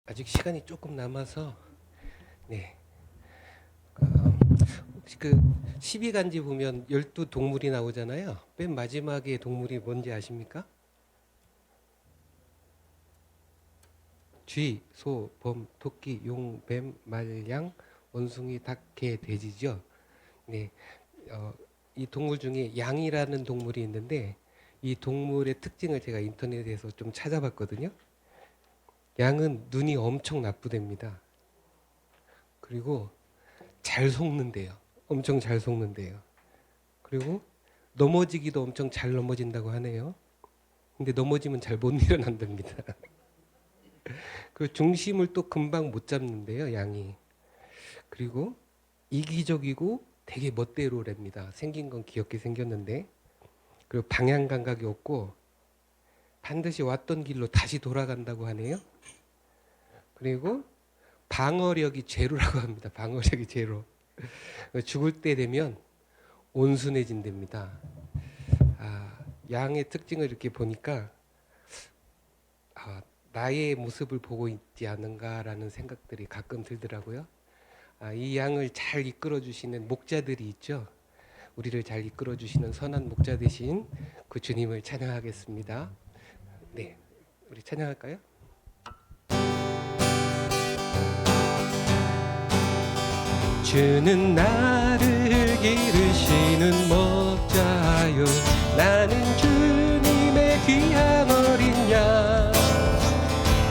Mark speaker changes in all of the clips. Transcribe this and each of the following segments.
Speaker 1: 아직 시간이 조금 남아서 네. 혹시 그 12간지 보면 12동물이 나오잖아요. 맨 마지막에 동물이 뭔지 아십니까? 쥐, 소, 범, 토끼, 용, 뱀, 말, 양, 원숭이, 닭, 개, 돼지죠. 네. 이 동물 중에 양이라는 동물이 있는데 이 동물의 특징을 제가 인터넷에서 좀 찾아봤거든요. 양은 눈이 엄청 나쁘답니다. 그리고 잘 속는데요. 엄청 잘 속는데요. 그리고 넘어지기도 엄청 잘 넘어진다고 하네요. 근데 넘어지면 잘 못 일어난답니다. 그 중심을 또 금방 못 잡는데요, 양이. 그리고 이기적이고 되게 멋대로랍니다. 생긴 건 귀엽게 생겼는데. 그리고 방향 감각이 없고 반드시 왔던 길로 다시 돌아간다고 하네요. 그리고 방어력이 제로라고 합니다. 방어력이 제로. 죽을 때 되면 온순해진답니다. 양의 특징을 이렇게 보니까 나의 모습을 보고 있지 않은가라는 생각들이 가끔 들더라고요. 이 양을 잘 이끌어 주시는 목자들이 있죠. 우리를 잘 이끌어 주시는 선한 목자 되신 그 주님을 찬양하겠습니다. 네, 우리 찬양할까요? 주는 나를 기르시는 목자요, 나는 주님의 귀한 어린 양.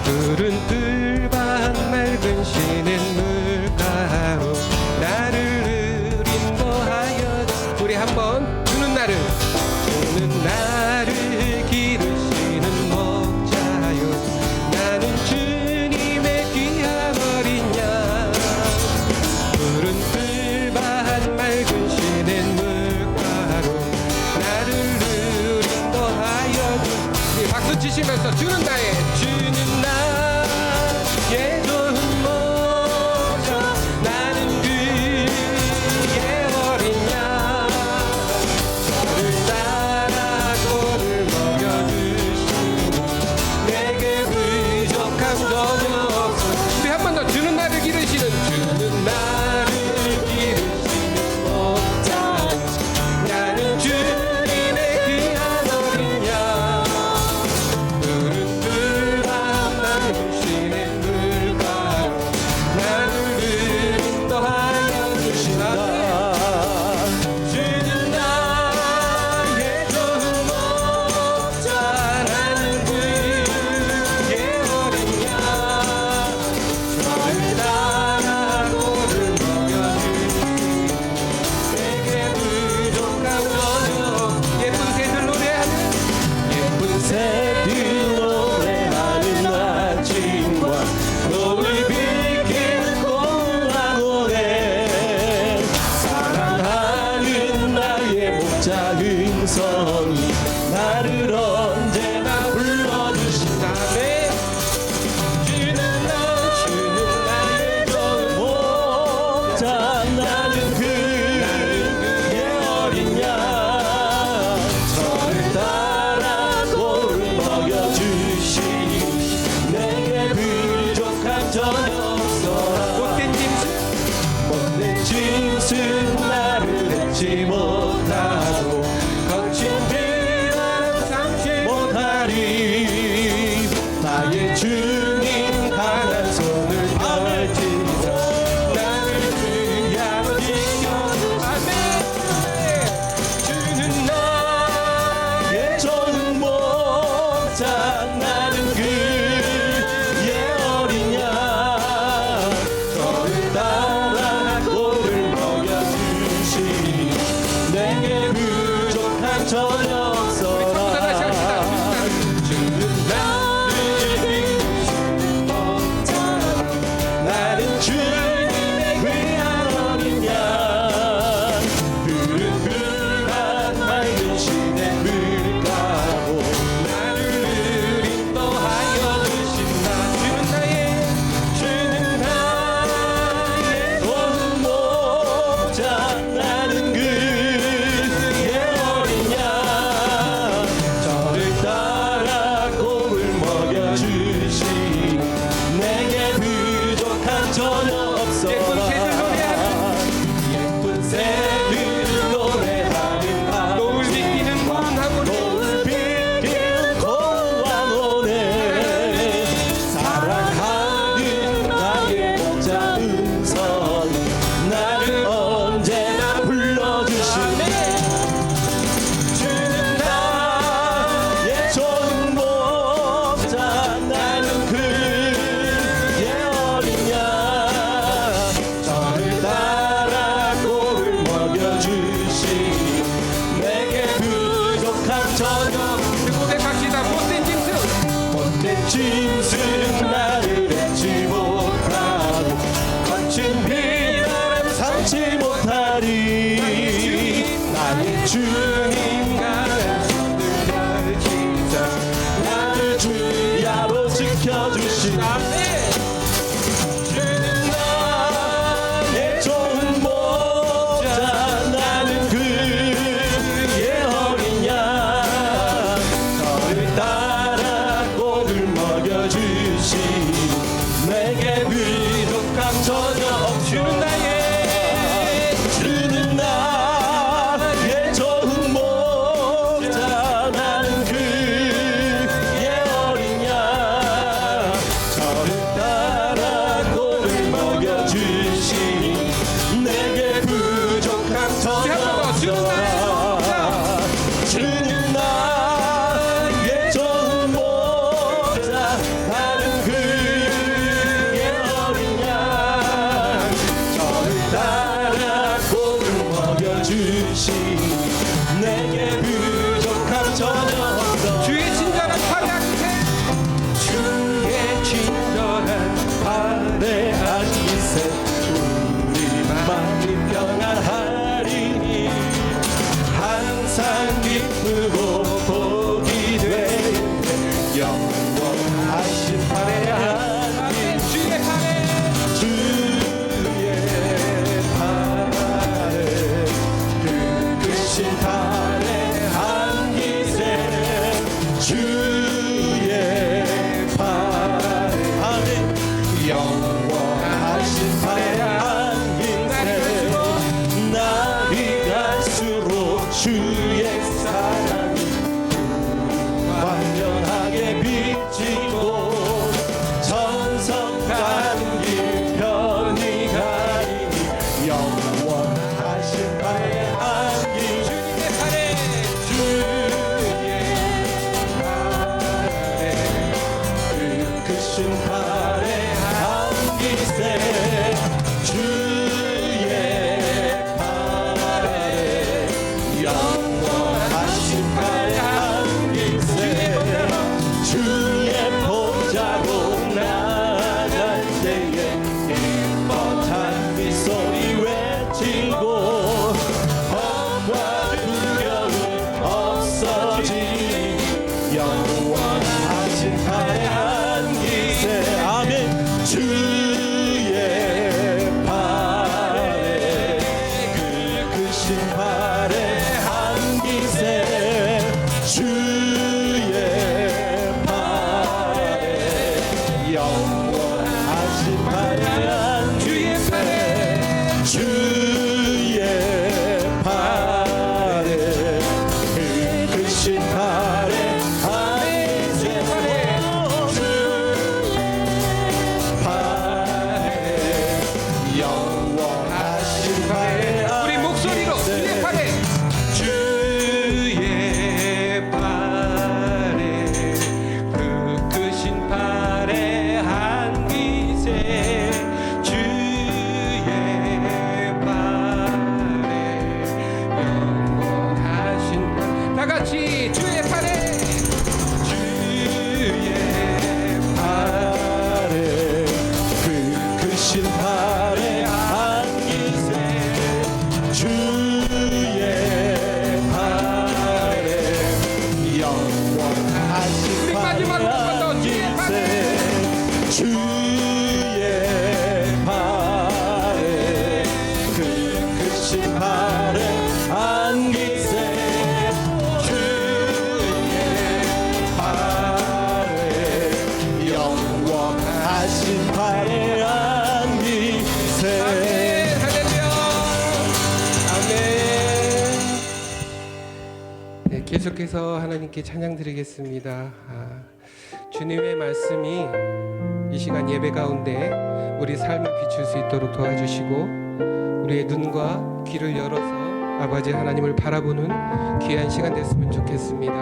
Speaker 1: 푸른 뜰밭 맑은 시냇 물가로 나를 인도하여. 우리 한번 주는 나를 기르시는 목자요, 나는 주님의 귀한 어린 양. 푸른 뜰밭 맑은 시냇 물가로 나를 인도하여 주. 네, 박수 치시면서 주는 나의 주는 나의 좋은 목자, 나는 그의 어린 양. 저를 따라 꼴을 먹여주시니 내게 부족함 전혀 없어. 우리 한 번 더 주는 나를 기르시는 주는 나를 기르시는 목자, 나는 주님의 귀한 어린 양. 푸른 뜰밭 맑은 시냇 물가로 나를 인도하여 주시나. 주는 나의 좋은 목자, 나는 그의 어린 양.
Speaker 2: 주는 나의 좋은 목자 나는 그의 어린 양 저를 따라 꼴을 먹여주시 내게 부족함 전혀 없주는 주는 나의 좋은 목자 나는 그의 어린 양 저를 따라 꼴을 먹여주시 내게 부족함 전혀 없더라 주는 나의 좋은 목자 나는 그의 어린 양 저를 따라 꼴을 먹여주시 내게 부족함 전혀 없더라
Speaker 1: 주의 친절한 팔에 앉으세.
Speaker 2: 주의 친절한 팔에 앉으세 우리 마음이 평안하리니 항상 기쁘고 복이 되네 영원하신 팔에 앉으세
Speaker 1: 주의 팔에
Speaker 2: 주의 팔에 그 크신 팔에 안기세 주의 팔에 안에 영원하신 팔에 안기세 날이 갈수록 주의 사랑이 완전하게 비치고 천성 가는 길 편히 가리니 영원하신 팔에 안기
Speaker 1: 주의 팔에
Speaker 2: 주의 팔에 그 크신 팔에 안기세 주의 팔에 영원하신 팔에 안기세 주의 보좌로 나갈 때에 기뻐한 미소리 외치고 험과 두려움 없어지니 영원하신 팔에 안기세 아멘 주의 팔에 그 크신 팔에 안기세 주의 팔에 영원하신 팔에 안기세 주의 팔에 그 크신 팔에 안기세 팔에 영원하신 팔에
Speaker 1: 우리 목소리로 주의 팔에
Speaker 2: 주의 팔에 그 크신 팔에 안기세 주의 팔에
Speaker 1: 영원하신 팔. 다 같이 주의 팔에
Speaker 2: 주의 팔에 그 크신 팔에 안기세 주의 팔에 영원하신
Speaker 1: 우리
Speaker 2: 팔에
Speaker 1: 마지막으로 한번 더 주의 팔에
Speaker 2: 안기세 주의 팔에 그 크신 팔에 안기세 주의 팔에 영원하신 팔에 안기세
Speaker 1: 아멘. 할렐루야. 아멘. 네, 계속해서 하나님께 찬양 드리겠습니다. 주님의 말씀이 이 시간 예배 가운데 우리 삶을 비출 수 있도록 도와주시고 우리의 눈과 귀를 열어서 아버지 하나님을 바라보는 귀한 시간 됐으면 좋겠습니다.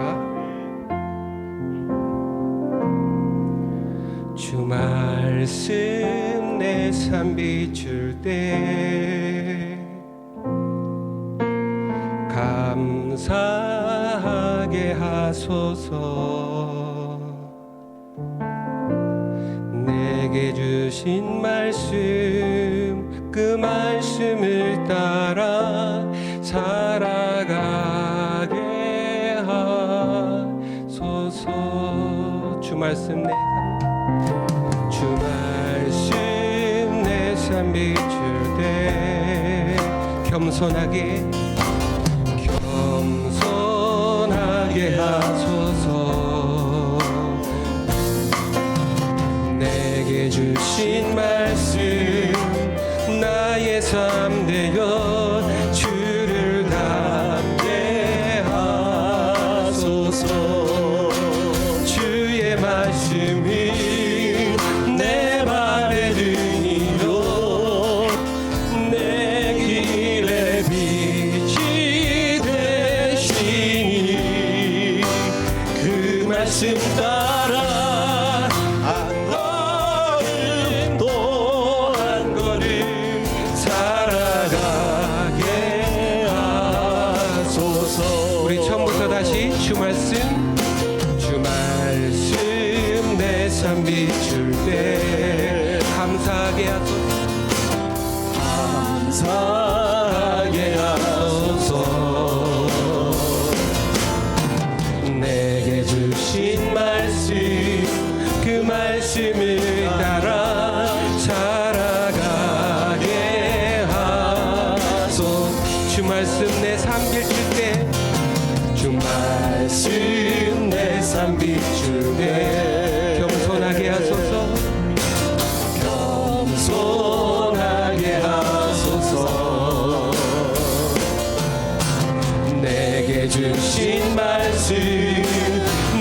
Speaker 1: 주 말씀 내 삶 비출 때 감사하게 하소서. 내게 주신 말씀 그 말씀을 따라 살아가게 하소서. 주 말씀 내 삶, 주 삶 비출 때 겸손하게 하소서. 내게 주신 말씀 나의 삶 되어 주를 닮게 하소서. 주의 말씀이 내 발에 등이요 내 길에 빛이 되시니 그 말씀 따라 한 걸음 또 한 걸음 살아가게 하소서. 우리 처음부터 다시 주 말씀 내 삶 비출 때 감사하게 하소서. 감사하게 하소서. 내게 주신 말씀 그 말씀을 따라 살아가게 하소서. 주 말씀 내 삶 비출 때 주 말씀 내 삶 비출 때 겸손하게 하소서. 겸손하게 하소서. 내게 주신 말씀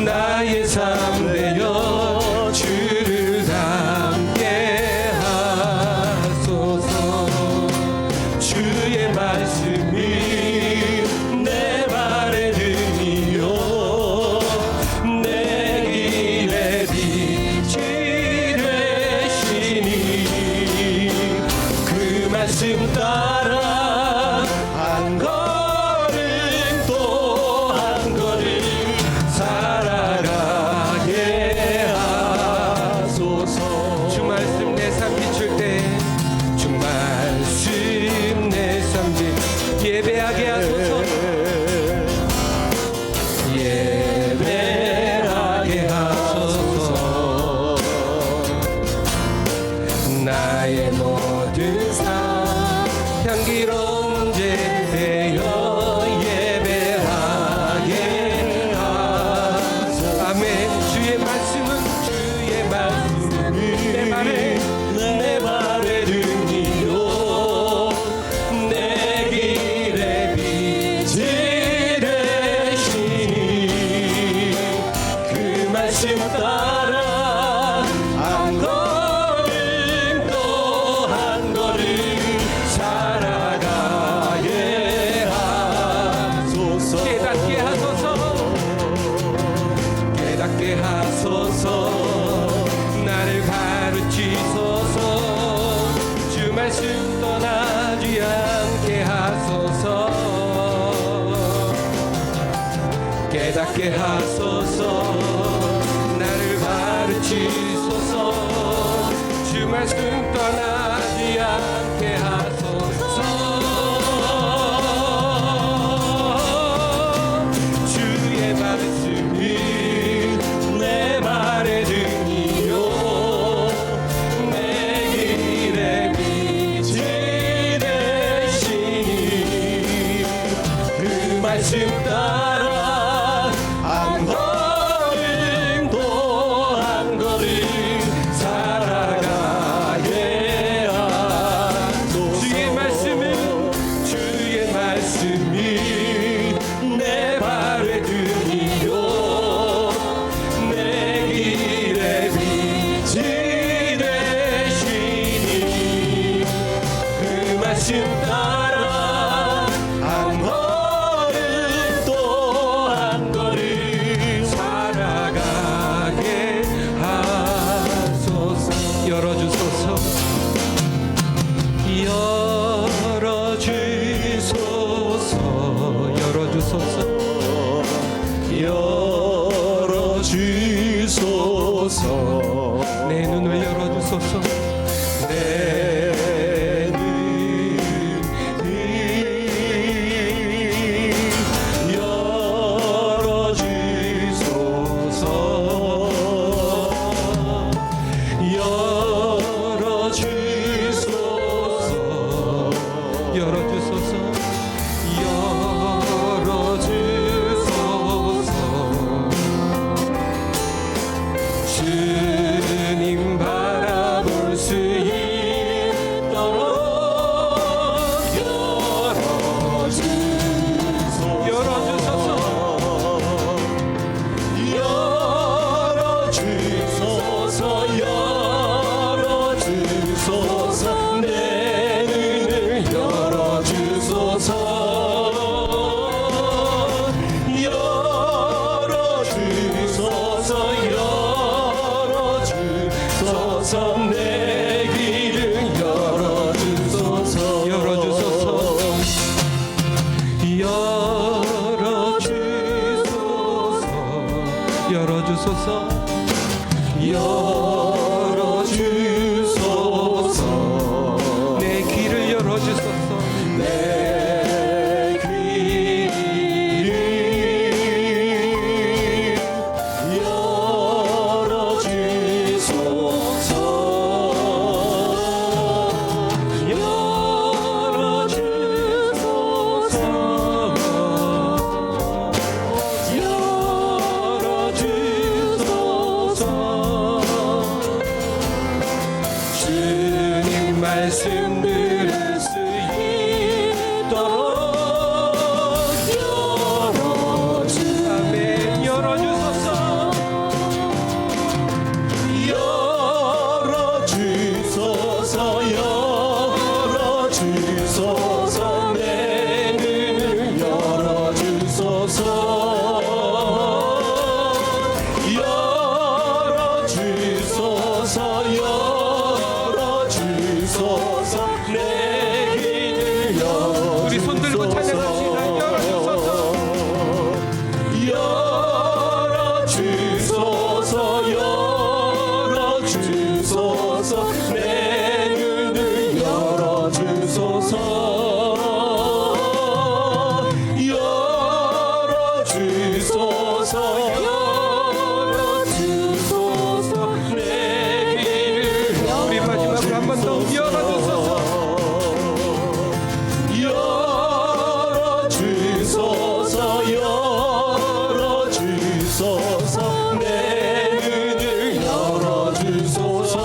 Speaker 1: 나의 삶 되어 주를 닮게 하소서. 주의 말씀이 내 발에 등이요 내 길에 빛이 되시니 그 말씀 따라 한 걸음 또 한 걸음 살아가게 하소서. 주 말씀 내 삶 비출 때 주 말씀 내 삶 예배하게 하소서. 예배하게 하소서. 나의 모든 삶 향기로운 제되어 예배하게 하소서. 아멘. 주의 말씀은 내 발에 등이요 내 길에 빛이 되시니 그 말씀 따라 한 걸음 또 한 걸음 살아가게 하소서. 깨닫게 하소서. 깨닫게 하소서. 나를 가르치소서. 주 말씀 떠나지 않게 하소서. 깨닫게 하소서. 나를 가르치소서. 주 말씀 떠나지 않게 하소서. 주의 말씀이 내 발에 등이요 내 길에 빛이 되시니 그 말씀 따라 한 걸음 또 한 걸음 살아가게 하소서. 주의 말씀이 내 발에 등이요 내 길에 빛이 되시니 그 말씀 따라 한 걸음 또 한 걸음 살아가게 하소서. 열어주소서. 열어주소서. 열어주소서. 열어주소서. 내 눈을 열어주소서. 내 눈을 열어주소서. 열어주소서.
Speaker 2: 내 길을 열어주소서
Speaker 1: 열어주소서
Speaker 2: 열어주소서
Speaker 1: 내 길을 열어주소서
Speaker 2: 내 길을 주님 말씀 들을 수 있도록
Speaker 1: 아멘 열어주소서
Speaker 2: 열어주소서 내 눈을 열어주소서 열어주소서 내 길을 열어주소서
Speaker 1: 우리 손 들고 찬양합시다 열어주소서
Speaker 2: 열어주소서 내 눈을 열어주소서 열어주소서 내 길을
Speaker 1: 우리 마지막으로 한 번 더 열어주소서
Speaker 2: 열어주소서 내 눈을 열어주소서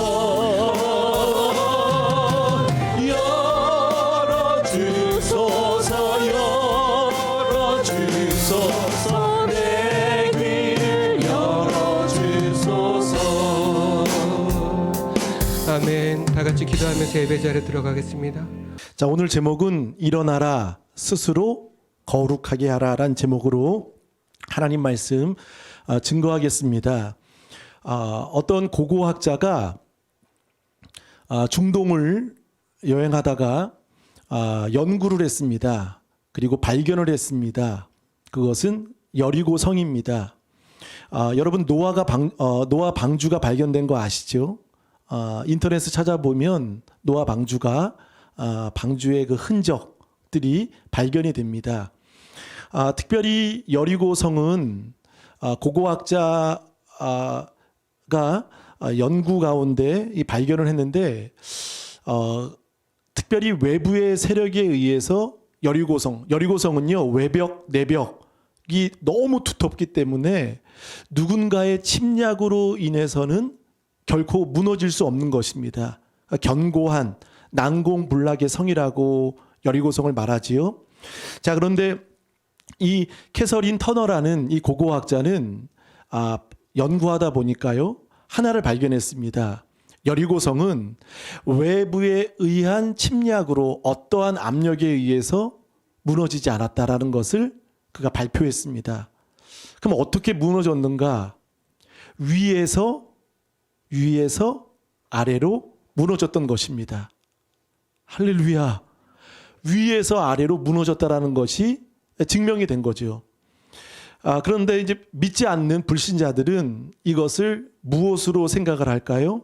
Speaker 2: 열어주소서 내 귀를 열어주소서
Speaker 1: 아멘 다 같이 기도하면서 예배 자리에 들어가겠습니다.
Speaker 3: 자, 오늘 제목은 일어나라 스스로 거룩하게 하라란 제목으로 하나님 말씀 증거하겠습니다. 어떤 고고학자가 중동을 여행하다가 연구를 했습니다. 그리고 발견을 했습니다. 그것은 여리고 성입니다. 여러분 노아 방주가 발견된 거 아시죠? 인터넷에 찾아보면 노아 방주가 방주의 그 흔적들이 발견이 됩니다. 특별히 여리고 성은 고고학자가 연구 가운데 이 발견을 했는데 특별히 외부의 세력에 의해서 여리고성은요 외벽 내벽이 너무 두텁기 때문에 누군가의 침략으로 인해서는 결코 무너질 수 없는 것입니다. 견고한 난공불락의 성이라고 여리고성을 말하지요. 자, 그런데 이 캐서린 터너라는 이 고고학자는 연구하다 보니까요 하나를 발견했습니다. 여리고성은 외부에 의한 침략으로 어떠한 압력에 의해서 무너지지 않았다라는 것을 그가 발표했습니다. 그럼 어떻게 무너졌는가? 위에서 아래로 무너졌던 것입니다. 할렐루야. 위에서 아래로 무너졌다라는 것이 증명이 된 거죠. 그런데 이제 믿지 않는 불신자들은 이것을 무엇으로 생각을 할까요?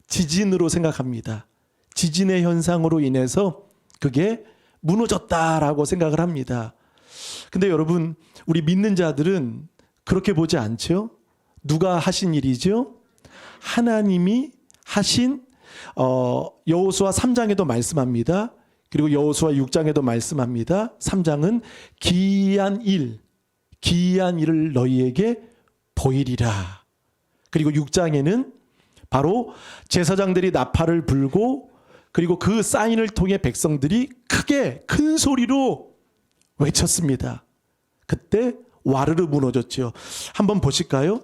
Speaker 3: 지진으로 생각합니다. 지진의 현상으로 인해서 그게 무너졌다라고 생각을 합니다. 근데 여러분, 우리 믿는 자들은 그렇게 보지 않죠? 누가 하신 일이죠? 하나님이 하신 여호수아 3장에도 말씀합니다. 그리고 여호수아 6장에도 말씀합니다. 3장은 기이한 일을 너희에게 보이리라. 그리고 6장에는 바로 제사장들이 나팔을 불고 그리고 그 사인을 통해 백성들이 크게 큰 소리로 외쳤습니다. 그때 와르르 무너졌죠. 한번 보실까요?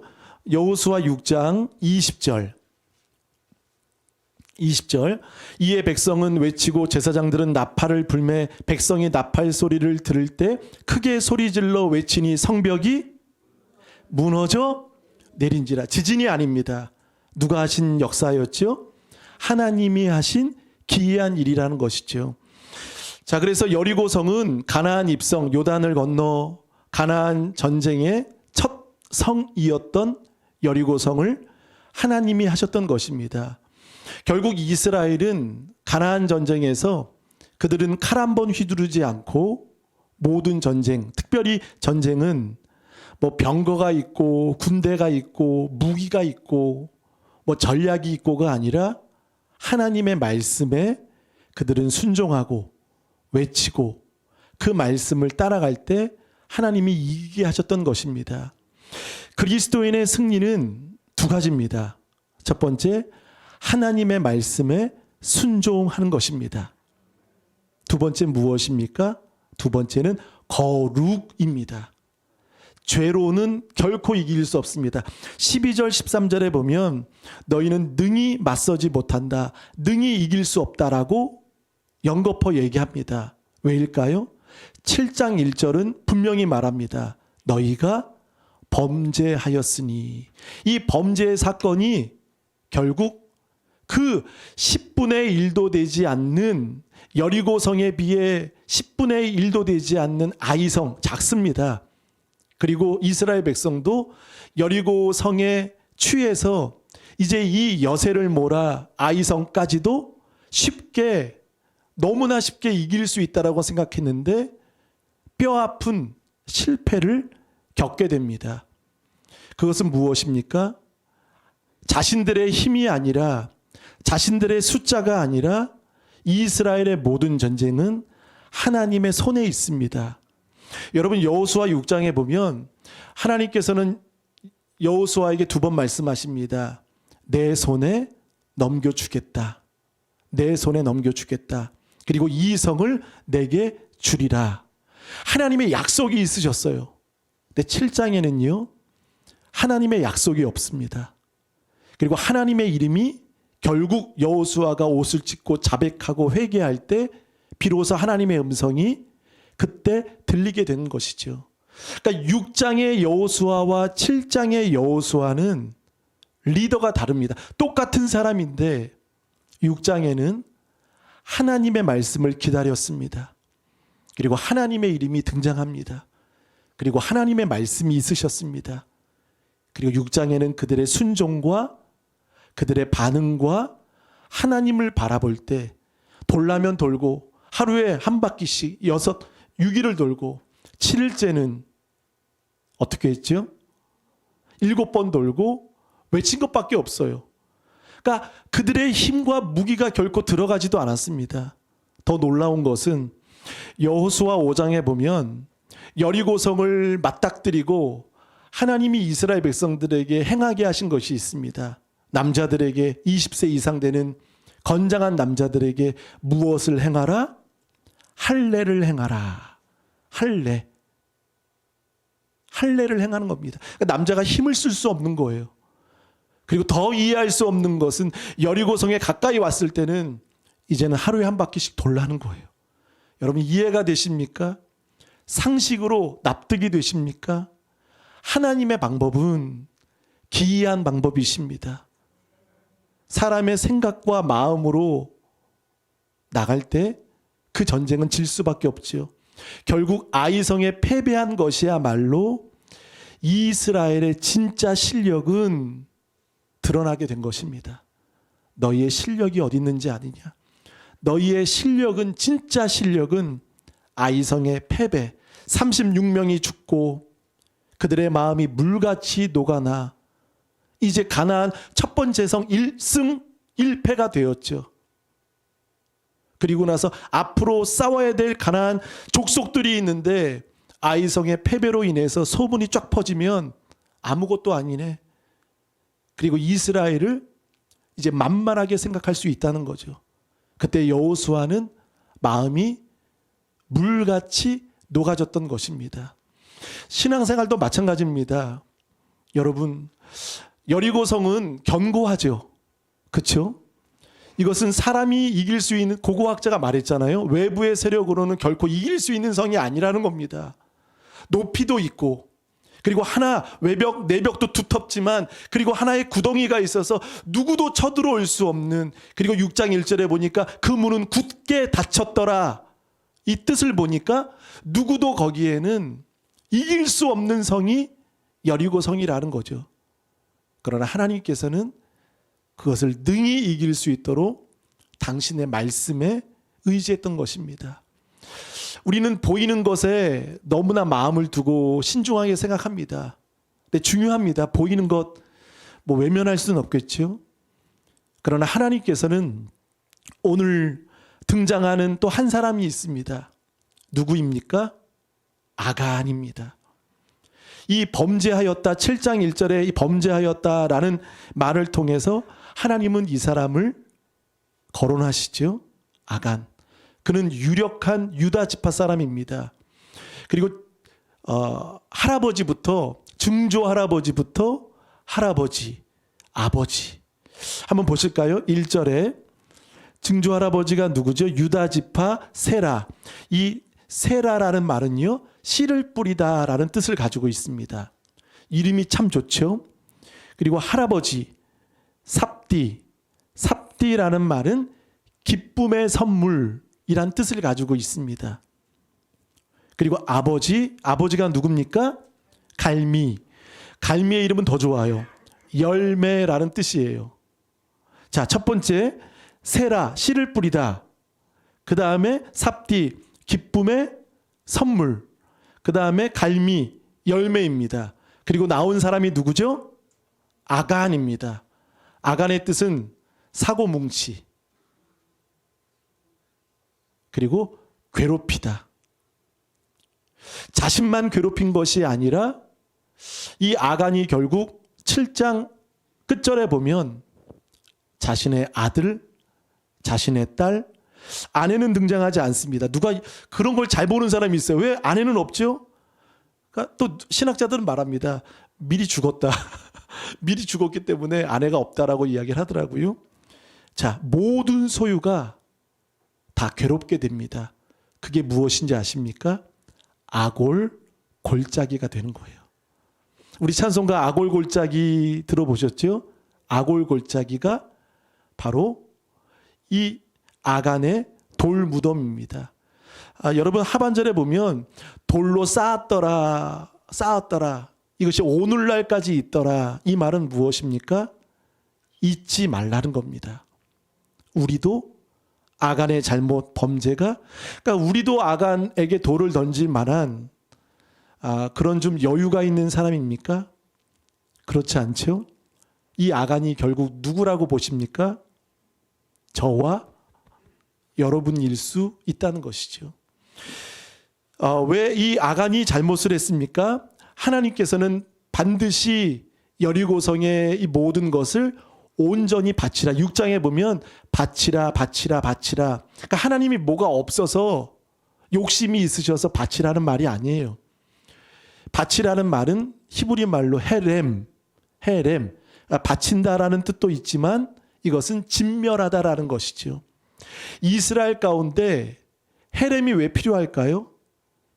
Speaker 3: 여호수아 6장 20절. 이에 백성은 외치고 제사장들은 나팔을 불매 백성이 나팔 소리를 들을 때 크게 소리질러 외치니 성벽이 무너져 내린지라. 지진이 아닙니다. 누가 하신 역사였죠? 하나님이 하신 기이한 일이라는 것이죠. 자, 그래서 여리고성은 가나안 입성, 요단을 건너 가나안 전쟁의 첫 성이었던 여리고성을 하나님이 하셨던 것입니다. 결국 이스라엘은 가나안 전쟁에서 그들은 칼 한 번 휘두르지 않고 모든 전쟁, 특별히 전쟁은 뭐 병거가 있고 군대가 있고 무기가 있고 뭐 전략이 있고가 아니라 하나님의 말씀에 그들은 순종하고 외치고 그 말씀을 따라갈 때 하나님이 이기게 하셨던 것입니다. 그리스도인의 승리는 두 가지입니다. 첫 번째, 하나님의 말씀에 순종하는 것입니다. 두 번째 무엇입니까? 두 번째는 거룩입니다. 죄로는 결코 이길 수 없습니다. 12절 13절에 보면 너희는 능히 맞서지 못한다. 능히 이길 수 없다라고 연거푸 얘기합니다. 왜일까요? 7장 1절은 분명히 말합니다. 너희가 범죄하였으니. 이 범죄의 사건이 결국 그 10분의 1도 되지 않는 여리고성에 비해 10분의 1도 되지 않는 아이성, 작습니다. 그리고 이스라엘 백성도 여리고성에 취해서 이제 이 여세를 몰아 아이성까지도 쉽게, 너무나 쉽게 이길 수 있다라고 생각했는데 뼈아픈 실패를 겪게 됩니다. 그것은 무엇입니까? 자신들의 힘이 아니라, 자신들의 숫자가 아니라 이스라엘의 모든 전쟁은 하나님의 손에 있습니다. 여러분, 여호수아 6장에 보면 하나님께서는 여호수아에게 두 번 말씀하십니다. 내 손에 넘겨주겠다. 내 손에 넘겨주겠다. 그리고 이 성을 내게 주리라. 하나님의 약속이 있으셨어요. 근데 7장에는요, 하나님의 약속이 없습니다. 그리고 하나님의 이름이 결국 여호수아가 옷을 찢고 자백하고 회개할 때 비로소 하나님의 음성이 그때 들리게 된 것이죠. 그러니까 6장의 여호수아와 7장의 여호수아는 리더가 다릅니다. 똑같은 사람인데 6장에는 하나님의 말씀을 기다렸습니다. 그리고 하나님의 이름이 등장합니다. 그리고 하나님의 말씀이 있으셨습니다. 그리고 6장에는 그들의 순종과 그들의 반응과 하나님을 바라볼 때 돌라면 돌고 하루에 한 바퀴씩 6일을 돌고 7일째는 어떻게 했죠? 7번 돌고 외친 것밖에 없어요. 그러니까 그들의 힘과 무기가 결코 들어가지도 않았습니다. 더 놀라운 것은 여호수아 5장에 보면 여리고성을 맞닥뜨리고 하나님이 이스라엘 백성들에게 행하게 하신 것이 있습니다. 남자들에게 20세 이상 되는 건장한 남자들에게 무엇을 행하라? 할례를 행하라. 할례를 행하는 겁니다. 그러니까 남자가 힘을 쓸 수 없는 거예요. 그리고 더 이해할 수 없는 것은 여리고성에 가까이 왔을 때는 이제는 하루에 한 바퀴씩 돌라는 거예요. 여러분, 이해가 되십니까? 상식으로 납득이 되십니까? 하나님의 방법은 기이한 방법이십니다. 사람의 생각과 마음으로 나갈 때 그 전쟁은 질 수밖에 없지요. 결국 아이성에 패배한 것이야말로 이스라엘의 진짜 실력은 드러나게 된 것입니다. 너희의 실력이 어디 있는지 아느냐? 너희의 실력은, 진짜 실력은 아이성의 패배, 36명이 죽고 그들의 마음이 물같이 녹아나 이제 가나안 첫 번째 성 1승 1패가 되었죠. 그리고 나서 앞으로 싸워야 될 가나안 족속들이 있는데 아이성의 패배로 인해서 소문이 쫙 퍼지면 아무것도 아니네. 그리고 이스라엘을 이제 만만하게 생각할 수 있다는 거죠. 그때 여호수아는 마음이 물같이 녹아졌던 것입니다. 신앙생활도 마찬가지입니다. 여러분, 여리고성은 견고하죠. 그렇죠? 이것은 사람이 이길 수 있는, 고고학자가 말했잖아요. 외부의 세력으로는 결코 이길 수 있는 성이 아니라는 겁니다. 높이도 있고 그리고 하나 외벽 내벽도 두텁지만 그리고 하나의 구덩이가 있어서 누구도 쳐들어올 수 없는, 그리고 6장 1절에 보니까 그 문은 굳게 닫혔더라. 이 뜻을 보니까 누구도 거기에는 이길 수 없는 성이 여리고 성이라는 거죠. 그러나 하나님께서는 그것을 능히 이길 수 있도록 당신의 말씀에 의지했던 것입니다. 우리는 보이는 것에 너무나 마음을 두고 신중하게 생각합니다. 근데 중요합니다. 보이는 것 뭐 외면할 수는 없겠죠. 그러나 하나님께서는 오늘 등장하는 또 한 사람이 있습니다. 누구입니까? 아간입니다. 이 범죄하였다, 7장 1절에 이 범죄하였다라는 말을 통해서 하나님은 이 사람을 거론하시죠. 아간. 그는 유력한 유다 지파 사람입니다. 그리고 할아버지부터, 증조 할아버지부터 할아버지, 아버지. 한번 보실까요? 1절에 증조 할아버지가 누구죠? 유다 지파 세라. 이 세라라는 말은요, 씨를 뿌리다라는 뜻을 가지고 있습니다. 이름이 참 좋죠. 그리고 할아버지 삽디. 삽디라는 말은 기쁨의 선물이란 뜻을 가지고 있습니다. 그리고 아버지가 누굽니까? 갈미. 갈미의 이름은 더 좋아요. 열매라는 뜻이에요. 자, 첫 번째 세라, 씨를 뿌리다. 그 다음에 삽디, 기쁨의 선물. 그 다음에 갈미, 열매입니다. 그리고 나온 사람이 누구죠? 아간입니다. 아간의 뜻은 사고뭉치. 그리고 괴롭히다. 자신만 괴롭힌 것이 아니라 이 아간이 결국 7장 끝절에 보면 자신의 아들, 자신의 딸, 아내는 등장하지 않습니다. 누가 그런 걸 잘 보는 사람이 있어요. 왜 아내는 없죠? 그러니까 또 신학자들은 말합니다. 미리 죽었다. 미리 죽었기 때문에 아내가 없다라고 이야기를 하더라고요. 자, 모든 소유가 다 괴롭게 됩니다. 그게 무엇인지 아십니까? 아골 골짜기가 되는 거예요. 우리 찬송가 아골 골짜기 들어보셨죠? 아골 골짜기가 바로 이 아간의 돌 무덤입니다. 여러분 하반절에 보면 돌로 쌓았더라. 이것이 오늘날까지 있더라. 이 말은 무엇입니까? 잊지 말라는 겁니다. 우리도 아간의 잘못 범죄가, 그러니까 우리도 아간에게 돌을 던질 만한 그런 좀 여유가 있는 사람입니까? 그렇지 않죠? 이 아간이 결국 누구라고 보십니까? 저와 여러분일 수 있다는 것이죠. 왜 이 아간이 잘못을 했습니까? 하나님께서는 반드시 여리고성의 이 모든 것을 온전히 바치라. 6장에 보면 바치라. 그러니까 하나님이 뭐가 없어서 욕심이 있으셔서 바치라는 말이 아니에요. 바치라는 말은 히브리 말로 헤렘. 바친다라는 뜻도 있지만 이것은 진멸하다라는 것이죠. 이스라엘 가운데 헤렘이 왜 필요할까요?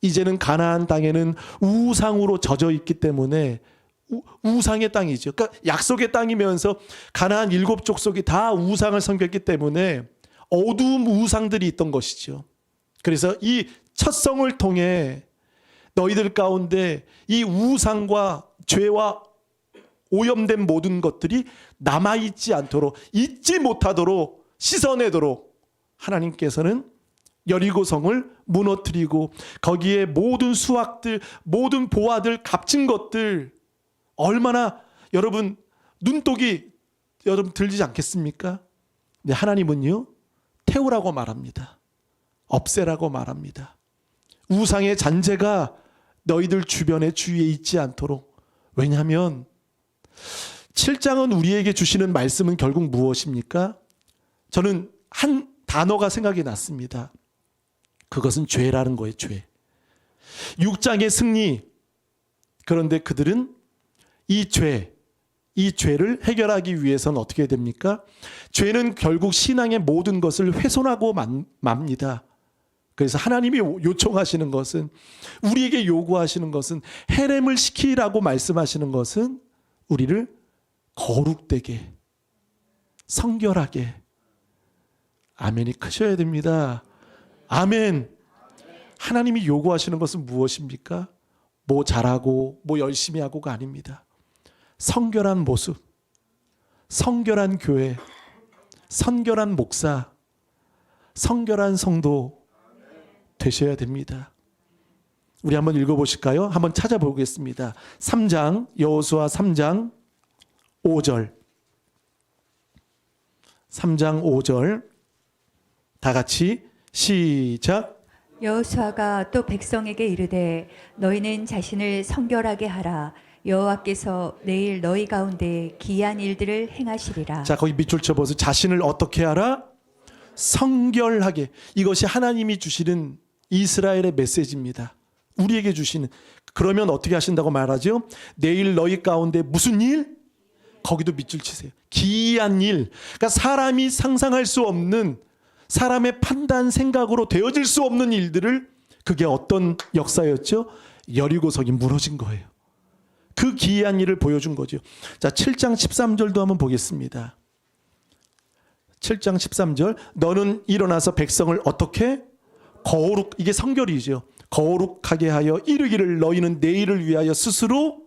Speaker 3: 이제는 가나안 땅에는 우상으로 젖어 있기 때문에 우상의 땅이죠. 그러니까 약속의 땅이면서 가나안 7족속이 다 우상을 섬겼기 때문에 어두운 우상들이 있던 것이죠. 그래서 이 첫 성을 통해 너희들 가운데 이 우상과 죄와 오염된 모든 것들이 남아있지 않도록, 잊지 못하도록 씻어내도록 하나님께서는 여리고성을 무너뜨리고 거기에 모든 수확들, 모든 보화들, 값진 것들 얼마나 여러분 눈독이 여러분 들리지 않겠습니까? 근데 하나님은요, 태우라고 말합니다. 없애라고 말합니다. 우상의 잔재가 너희들 주변에 주위에 있지 않도록. 왜냐하면 7장은 우리에게 주시는 말씀은 결국 무엇입니까? 저는 한 단어가 생각이 났습니다. 그것은 죄라는 거예요. 죄. 6장의 승리. 그런데 그들은 이 죄를 해결하기 위해서는 어떻게 됩니까? 죄는 결국 신앙의 모든 것을 훼손하고 맙니다. 그래서 하나님이 요청하시는 것은, 우리에게 요구하시는 것은, 헤렘을 시키라고 말씀하시는 것은 우리를 거룩되게, 성결하게. 아멘이 크셔야 됩니다. 아멘. 하나님이 요구하시는 것은 무엇입니까? 뭐 잘하고 뭐 열심히 하고가 아닙니다. 성결한 모습, 성결한 교회, 성결한 목사, 성결한 성도 되셔야 됩니다. 우리 한번 읽어보실까요? 한번 찾아보겠습니다. 3장, 여호수아 3장 5절. 3장 5절. 다 같이 시작.
Speaker 4: 여호수아가 또 백성에게 이르되 너희는 자신을 성결하게 하라. 여호와께서 내일 너희 가운데 기이한 일들을 행하시리라.
Speaker 3: 자, 거기 밑줄 쳐보세요. 자신을 어떻게 하라? 성결하게. 이것이 하나님이 주시는 이스라엘의 메시지입니다. 우리에게 주시는. 그러면 어떻게 하신다고 말하죠? 내일 너희 가운데 무슨 일? 거기도 밑줄 치세요. 기이한 일. 그러니까 사람이 상상할 수 없는, 사람의 판단, 생각으로 되어질 수 없는 일들을, 그게 어떤 역사였죠? 여리고성이 무너진 거예요. 그 기이한 일을 보여준 거죠. 자, 7장 13절도 한번 보겠습니다. 7장 13절. 너는 일어나서 백성을 어떻게? 이게 성결이죠. 거룩하게 하여 이르기를 너희는 내일을 위하여 스스로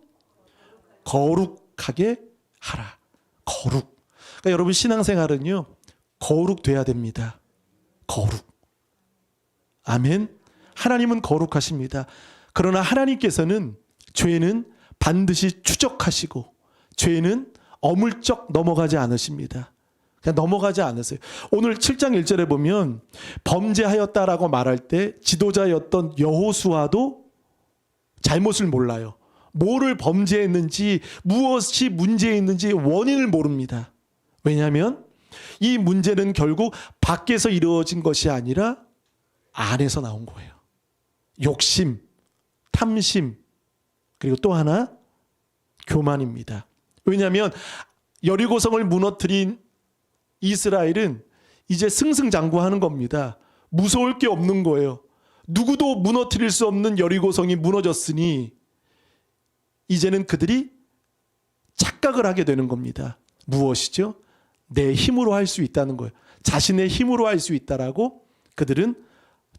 Speaker 3: 거룩하게 하라. 거룩. 그러니까 여러분 신앙생활은요, 거룩돼야 됩니다. 거룩. 아멘. 하나님은 거룩하십니다. 그러나 하나님께서는 죄는 반드시 추적하시고 죄는 어물쩍 넘어가지 않으십니다. 그냥 넘어가지 않으세요. 오늘 7장 1절에 보면 범죄하였다라고 말할 때 지도자였던 여호수아도 잘못을 몰라요. 뭐를 범죄했는지, 무엇이 문제있는지 원인을 모릅니다. 왜냐하면 이 문제는 결국 밖에서 이루어진 것이 아니라 안에서 나온 거예요. 욕심, 탐심, 그리고 또 하나 교만입니다. 왜냐하면 여리고성을 무너뜨린 이스라엘은 이제 승승장구하는 겁니다. 무서울 게 없는 거예요. 누구도 무너뜨릴 수 없는 여리고성이 무너졌으니 이제는 그들이 착각을 하게 되는 겁니다. 무엇이죠? 내 힘으로 할 수 있다는 거예요. 자신의 힘으로 할 수 있다라고 그들은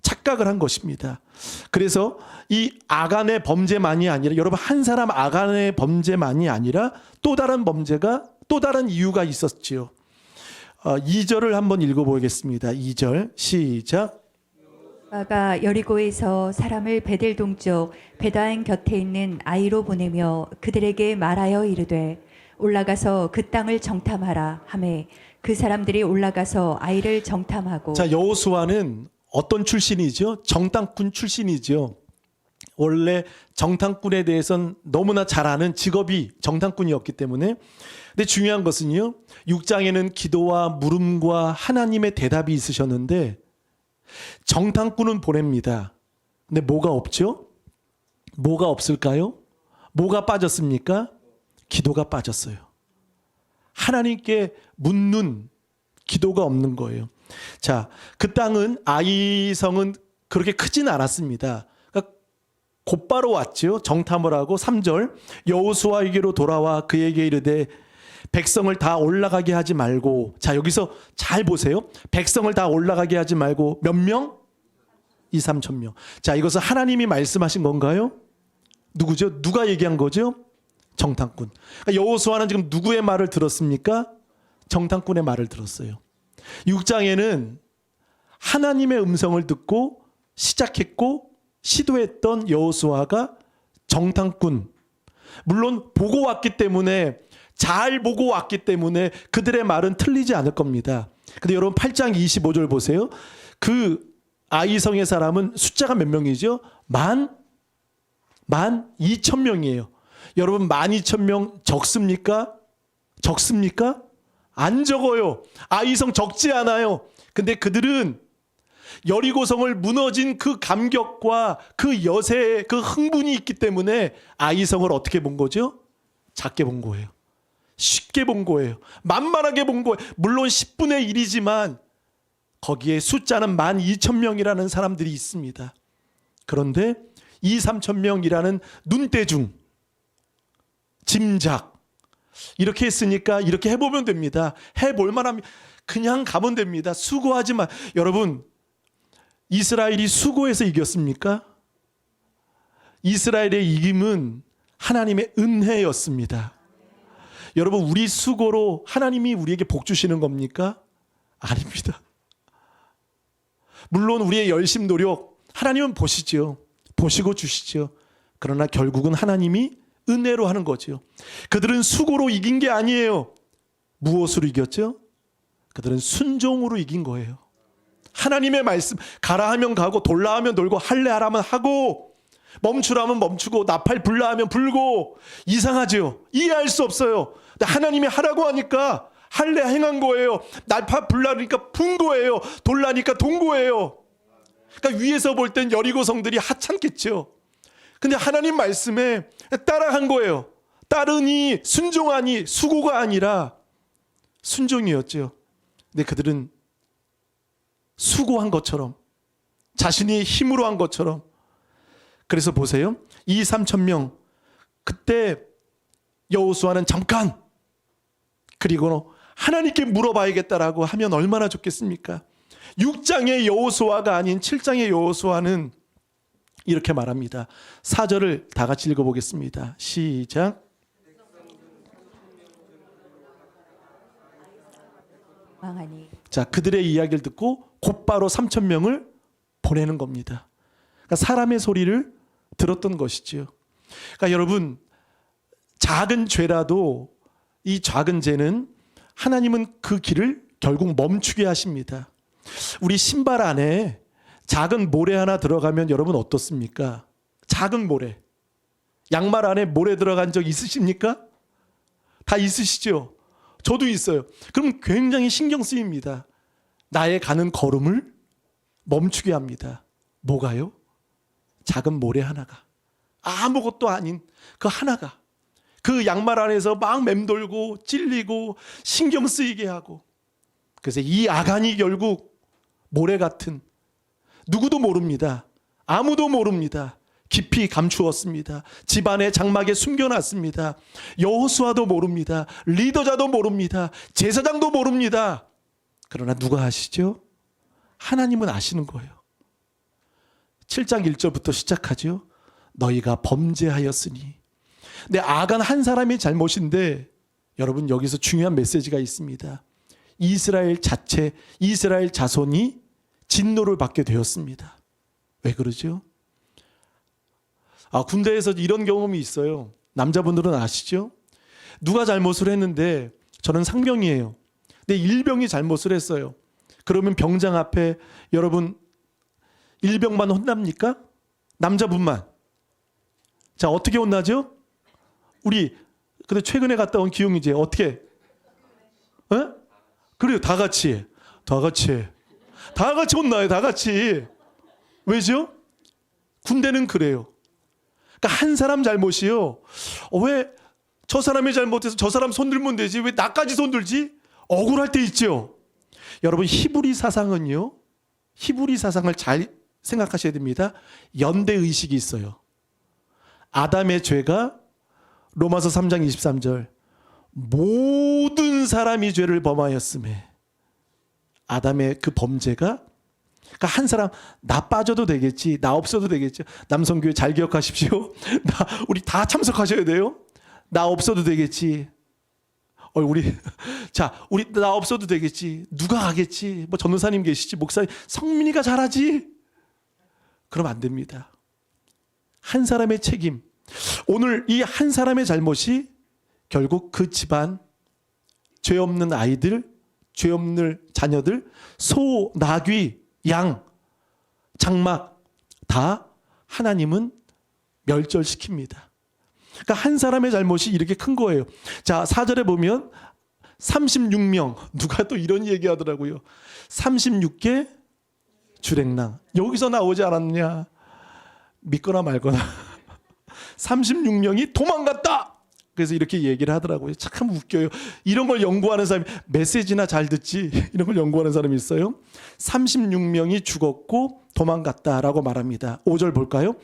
Speaker 3: 착각을 한 것입니다. 그래서 이 아간의 범죄만이 아니라, 여러분, 한 사람 아간의 범죄만이 아니라 또 다른 범죄가, 또 다른 이유가 있었지요. 2절을 한번 읽어보겠습니다. 2절 시작.
Speaker 4: 여호수아가 여리고에서 사람을 베델 동쪽 베다엔 곁에 있는 아이로 보내며 그들에게 말하여 이르되 올라가서 그 땅을 정탐하라 하매 그 사람들이 올라가서 아이를 정탐하고.
Speaker 3: 자, 여호수아는 어떤 출신이죠? 정탐꾼 출신이죠. 원래 정탐꾼에 대해서는 너무나 잘 아는 직업이 정탐꾼이었기 때문에. 근데 중요한 것은요, 6장에는 기도와 물음과 하나님의 대답이 있으셨는데 정탐꾼은 보냅니다. 근데 뭐가 없죠? 뭐가 없을까요? 뭐가 빠졌습니까? 기도가 빠졌어요. 하나님께 묻는 기도가 없는 거예요. 자, 그 땅은, 아이성은 그렇게 크진 않았습니다. 그러니까 곧바로 왔죠. 정탐을 하고. 3절. 여호수아에게로 돌아와 그에게 이르되 백성을 다 올라가게 하지 말고. 자, 여기서 잘 보세요. 백성을 다 올라가게 하지 말고 몇 명? 2, 3천 명. 자, 이것은 하나님이 말씀하신 건가요? 누구죠? 누가 얘기한 거죠? 정탐꾼. 그러니까 여호수아는 지금 누구의 말을 들었습니까? 정탐꾼의 말을 들었어요. 6장에는 하나님의 음성을 듣고 시작했고 시도했던 여호수아가 정탐꾼, 물론 보고 왔기 때문에, 잘 보고 왔기 때문에 그들의 말은 틀리지 않을 겁니다. 근데 여러분 8장 25절 보세요. 그 아이성의 사람은 숫자가 몇 명이죠? 12,000명이에요. 여러분 12,000명 적습니까? 적습니까? 안 적어요. 아이성 적지 않아요. 근데 그들은 여리고성을 무너진 그 감격과 그 여세의 그 흥분이 있기 때문에 아이성을 어떻게 본 거죠? 작게 본 거예요. 쉽게 본 거예요. 만만하게 본 거예요. 물론 10분의 1이지만 거기에 숫자는 12,000명이라는 사람들이 있습니다. 그런데 2-3,000명이라는 눈대중, 짐작, 이렇게 했으니까 이렇게 해보면 됩니다. 해볼 만하면 그냥 가면 됩니다. 수고하지 마. 여러분, 이스라엘이 수고해서 이겼습니까? 이스라엘의 이김은 하나님의 은혜였습니다. 여러분, 우리 수고로 하나님이 우리에게 복 주시는 겁니까? 아닙니다. 물론 우리의 열심 노력 하나님은 보시죠. 보시고 주시죠. 그러나 결국은 하나님이 은혜로 하는 거죠. 그들은 수고로 이긴 게 아니에요. 무엇으로 이겼죠? 그들은 순종으로 이긴 거예요. 하나님의 말씀, 가라 하면 가고 돌라 하면 돌고 할래 하라면 하고 멈추라면 멈추고 나팔 불라 하면 불고. 이상하죠? 이해할 수 없어요. 근데 하나님이 하라고 하니까 할래 행한 거예요. 나팔 불라니까 분 거예요. 돌라니까 돈 거예요. 그러니까 위에서 볼 땐 여리고 성들이 하찮겠죠. 근데 하나님 말씀에 따라한 거예요. 따르니 순종하니 수고가 아니라 순종이었죠. 근데 그들은 수고한 것처럼 자신이 힘으로 한 것처럼. 그래서 보세요. 2-3,000명 그때 여호수아는 잠깐 그리고 하나님께 물어봐야겠다라고 하면 얼마나 좋겠습니까? 6장의 여호수아가 아닌 7장의 여호수아는 이렇게 말합니다. 4절을 다 같이 읽어보겠습니다. 시작.
Speaker 4: 망하니
Speaker 3: 자, 그들의 이야기를 듣고 곧바로 3,000명을 보내는 겁니다. 그러니까 사람의 소리를 들었던 것이죠. 그러니까 여러분, 작은 죄라도 이 작은 죄는 하나님은 그 길을 결국 멈추게 하십니다. 우리 신발 안에 작은 모래 하나 들어가면 여러분 어떻습니까? 작은 모래. 양말 안에 모래 들어간 적 있으십니까? 다 있으시죠? 저도 있어요. 그럼 굉장히 신경 쓰입니다. 나의 가는 걸음을 멈추게 합니다. 뭐가요? 작은 모래 하나가. 아무것도 아닌 그 하나가. 그 양말 안에서 막 맴돌고 찔리고 신경 쓰이게 하고. 그래서 이 아간이 결국 모래 같은, 누구도 모릅니다. 아무도 모릅니다. 깊이 감추었습니다. 집안의 장막에 숨겨놨습니다. 여호수아도 모릅니다. 리더자도 모릅니다. 제사장도 모릅니다. 그러나 누가 아시죠? 하나님은 아시는 거예요. 7장 1절부터 시작하죠. 너희가 범죄하였으니. 근데 아간 한 사람의 잘못인데 여러분, 여기서 중요한 메시지가 있습니다. 이스라엘 자체, 이스라엘 자손이 진노를 받게 되었습니다. 왜 그러죠? 군대에서 이런 경험이 있어요. 남자분들은 아시죠? 누가 잘못을 했는데, 저는 상병이에요. 근데 일병이 잘못을 했어요. 그러면 병장 앞에 여러분 일병만 혼납니까? 남자분만. 자, 어떻게 혼나죠? 우리 근데 최근에 갔다 온 기용이제 어떻게? 에? 그래요. 다 같이 혼나요. 다 같이. 왜죠? 군대는 그래요. 그러니까 한 사람 잘못이요. 왜 저 사람이 잘못해서 저 사람 손들면 되지, 왜 나까지 손들지? 억울할 때 있죠. 여러분, 히브리 사상은요, 히브리 사상을 잘 생각하셔야 됩니다. 연대 의식이 있어요. 아담의 죄가 로마서 3장 23절 모든 사람이 죄를 범하였음에, 아담의 그 범죄가, 그러니까 한 사람 나 빠져도 되겠지, 나 없어도 되겠죠. 남성교회 잘 기억하십시오. 우리 다 참석하셔야 돼요. 나 없어도 되겠지. 우리 나 없어도 되겠지. 누가 가겠지. 뭐 전도사님 계시지, 목사님, 성민이가 잘하지. 그럼 안 됩니다. 한 사람의 책임. 오늘 이 한 사람의 잘못이 결국 그 집안, 죄 없는 아이들, 죄 없는 자녀들, 소, 나귀, 양, 장막 다 하나님은 멸절시킵니다. 그러니까 한 사람의 잘못이 이렇게 큰 거예요. 자, 4절에 보면 36명, 누가 또 이런 얘기 하더라고요. 36개 주랭랑. 여기서 나오지 않았느냐? 믿거나 말거나. 36명이 도망갔다. 그래서 이렇게 얘기를 하더라고요. 참 웃겨요. 이런 걸 연구하는 사람이 메시지나 잘 듣지 이런 걸 연구하는 사람이 있어요. 36명이 죽었고 도망갔다라고 말합니다. 5절 볼까요?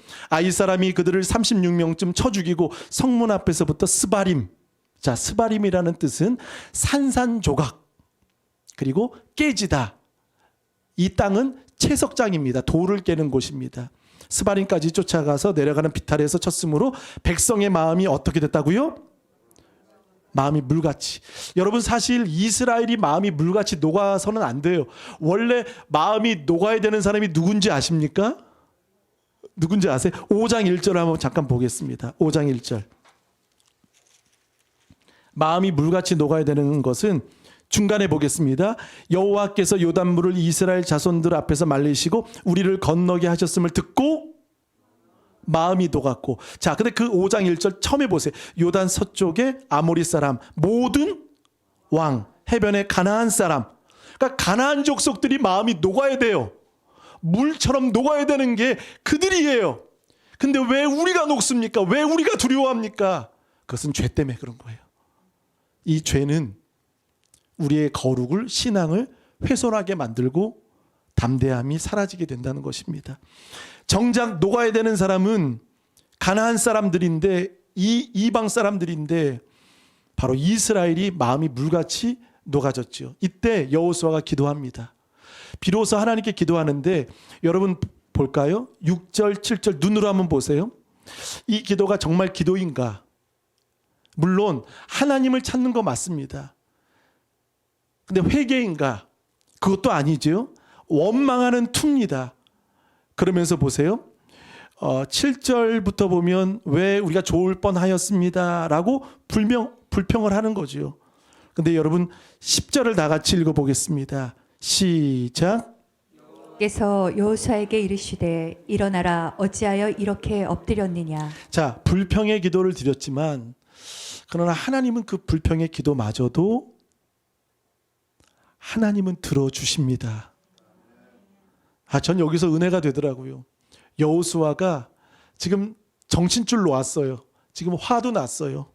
Speaker 3: 이 사람이 그들을 36명쯤 쳐 죽이고 성문 앞에서부터 스바림. 자, 스바림이라는 뜻은 산산조각 그리고 깨지다. 이 땅은 채석장입니다. 돌을 깨는 곳입니다. 스바림까지 쫓아가서 내려가는 비탈에서 쳤으므로 백성의 마음이 어떻게 됐다고요? 마음이 물같이. 여러분 사실 이스라엘이 마음이 물같이 녹아서는 안 돼요. 원래 마음이 녹아야 되는 사람이 누군지 아십니까? 누군지 아세요? 5장 1절 한번 잠깐 보겠습니다. 5장 1절. 마음이 물같이 녹아야 되는 것은 중간에 보겠습니다. 여호와께서 요단물을 이스라엘 자손들 앞에서 말리시고 우리를 건너게 하셨음을 듣고 마음이 녹았고. 자, 근데 그 5장 1절 처음에 보세요. 요단 서쪽에 아모리 사람, 모든 왕, 해변의 가나안 사람. 그러니까 가나안 족속들이 마음이 녹아야 돼요. 물처럼 녹아야 되는 게 그들이에요. 근데 왜 우리가 녹습니까? 왜 우리가 두려워합니까? 그것은 죄 때문에 그런 거예요. 이 죄는 우리의 거룩을, 신앙을 훼손하게 만들고 담대함이 사라지게 된다는 것입니다. 정작 녹아야 되는 사람은 가나안 사람들인데, 이 이방 사람들인데 바로 이스라엘이 마음이 물같이 녹아졌죠. 이때 여호수아가 기도합니다. 비로소 하나님께 기도하는데 여러분 볼까요? 6절, 7절 눈으로 한번 보세요. 이 기도가 정말 기도인가? 물론 하나님을 찾는 거 맞습니다. 근데 회개인가? 그것도 아니죠. 원망하는 투입니다. 그러면서 보세요. 7절부터 보면 왜 우리가 좋을 뻔하였습니다 라고 불평을 하는 거죠. 근데 여러분 10절을 다 같이 읽어보겠습니다. 시작.
Speaker 4: 께서 여호수아에게 이르시되 일어나라 어찌하여 이렇게 엎드렸느냐.
Speaker 3: 자, 불평의 기도를 드렸지만 그러나 하나님은 그 불평의 기도마저도 하나님은 들어주십니다. 전 여기서 은혜가 되더라고요. 여호수아가 지금 정신줄 놓았어요. 지금 화도 났어요.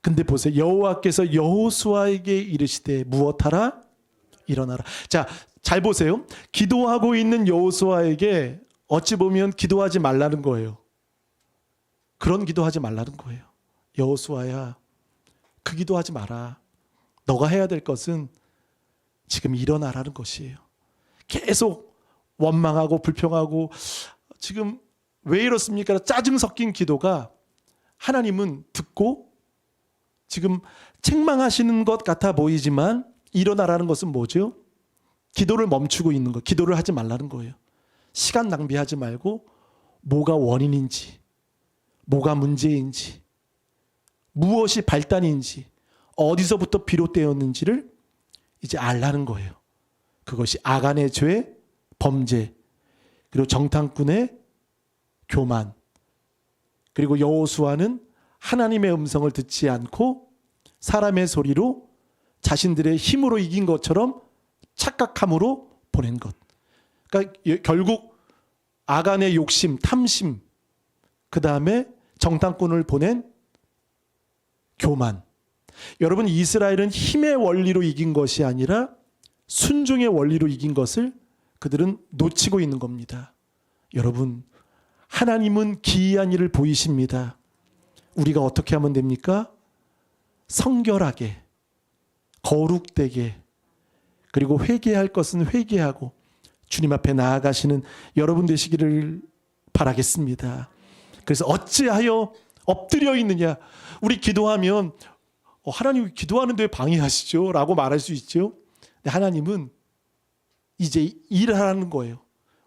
Speaker 3: 근데 보세요. 여호와께서 여호수아에게 이르시되 무엇하라? 일어나라. 자, 잘 보세요. 기도하고 있는 여호수아에게 어찌 보면 기도하지 말라는 거예요. 그런 기도하지 말라는 거예요. 여호수아야, 그 기도하지 마라. 너가 해야 될 것은 지금 일어나라는 것이에요. 계속 원망하고 불평하고 지금 왜 이렇습니까? 짜증 섞인 기도가 하나님은 듣고 지금 책망하시는 것 같아 보이지만 일어나라는 것은 뭐죠? 기도를 멈추고 있는 거, 기도를 하지 말라는 거예요. 시간 낭비하지 말고 뭐가 원인인지, 뭐가 문제인지, 무엇이 발단인지, 어디서부터 비롯되었는지를 이제 알라는 거예요. 그것이 아간의 죄, 범죄, 그리고 정탐꾼의 교만, 그리고 여호수아는 하나님의 음성을 듣지 않고 사람의 소리로 자신들의 힘으로 이긴 것처럼 착각함으로 보낸 것. 그러니까 결국 아간의 욕심, 탐심, 그 다음에 정탐꾼을 보낸 교만. 여러분, 이스라엘은 힘의 원리로 이긴 것이 아니라 순종의 원리로 이긴 것을 그들은 놓치고 있는 겁니다. 여러분, 하나님은 기이한 일을 보이십니다. 우리가 어떻게 하면 됩니까? 성결하게, 거룩되게, 그리고 회개할 것은 회개하고 주님 앞에 나아가시는 여러분 되시기를 바라겠습니다. 그래서 어찌하여 엎드려 있느냐? 우리 기도하면 하나님 기도하는데 왜 방해하시죠? 라고 말할 수 있죠. 근데 하나님은 이제 일하라는 거예요.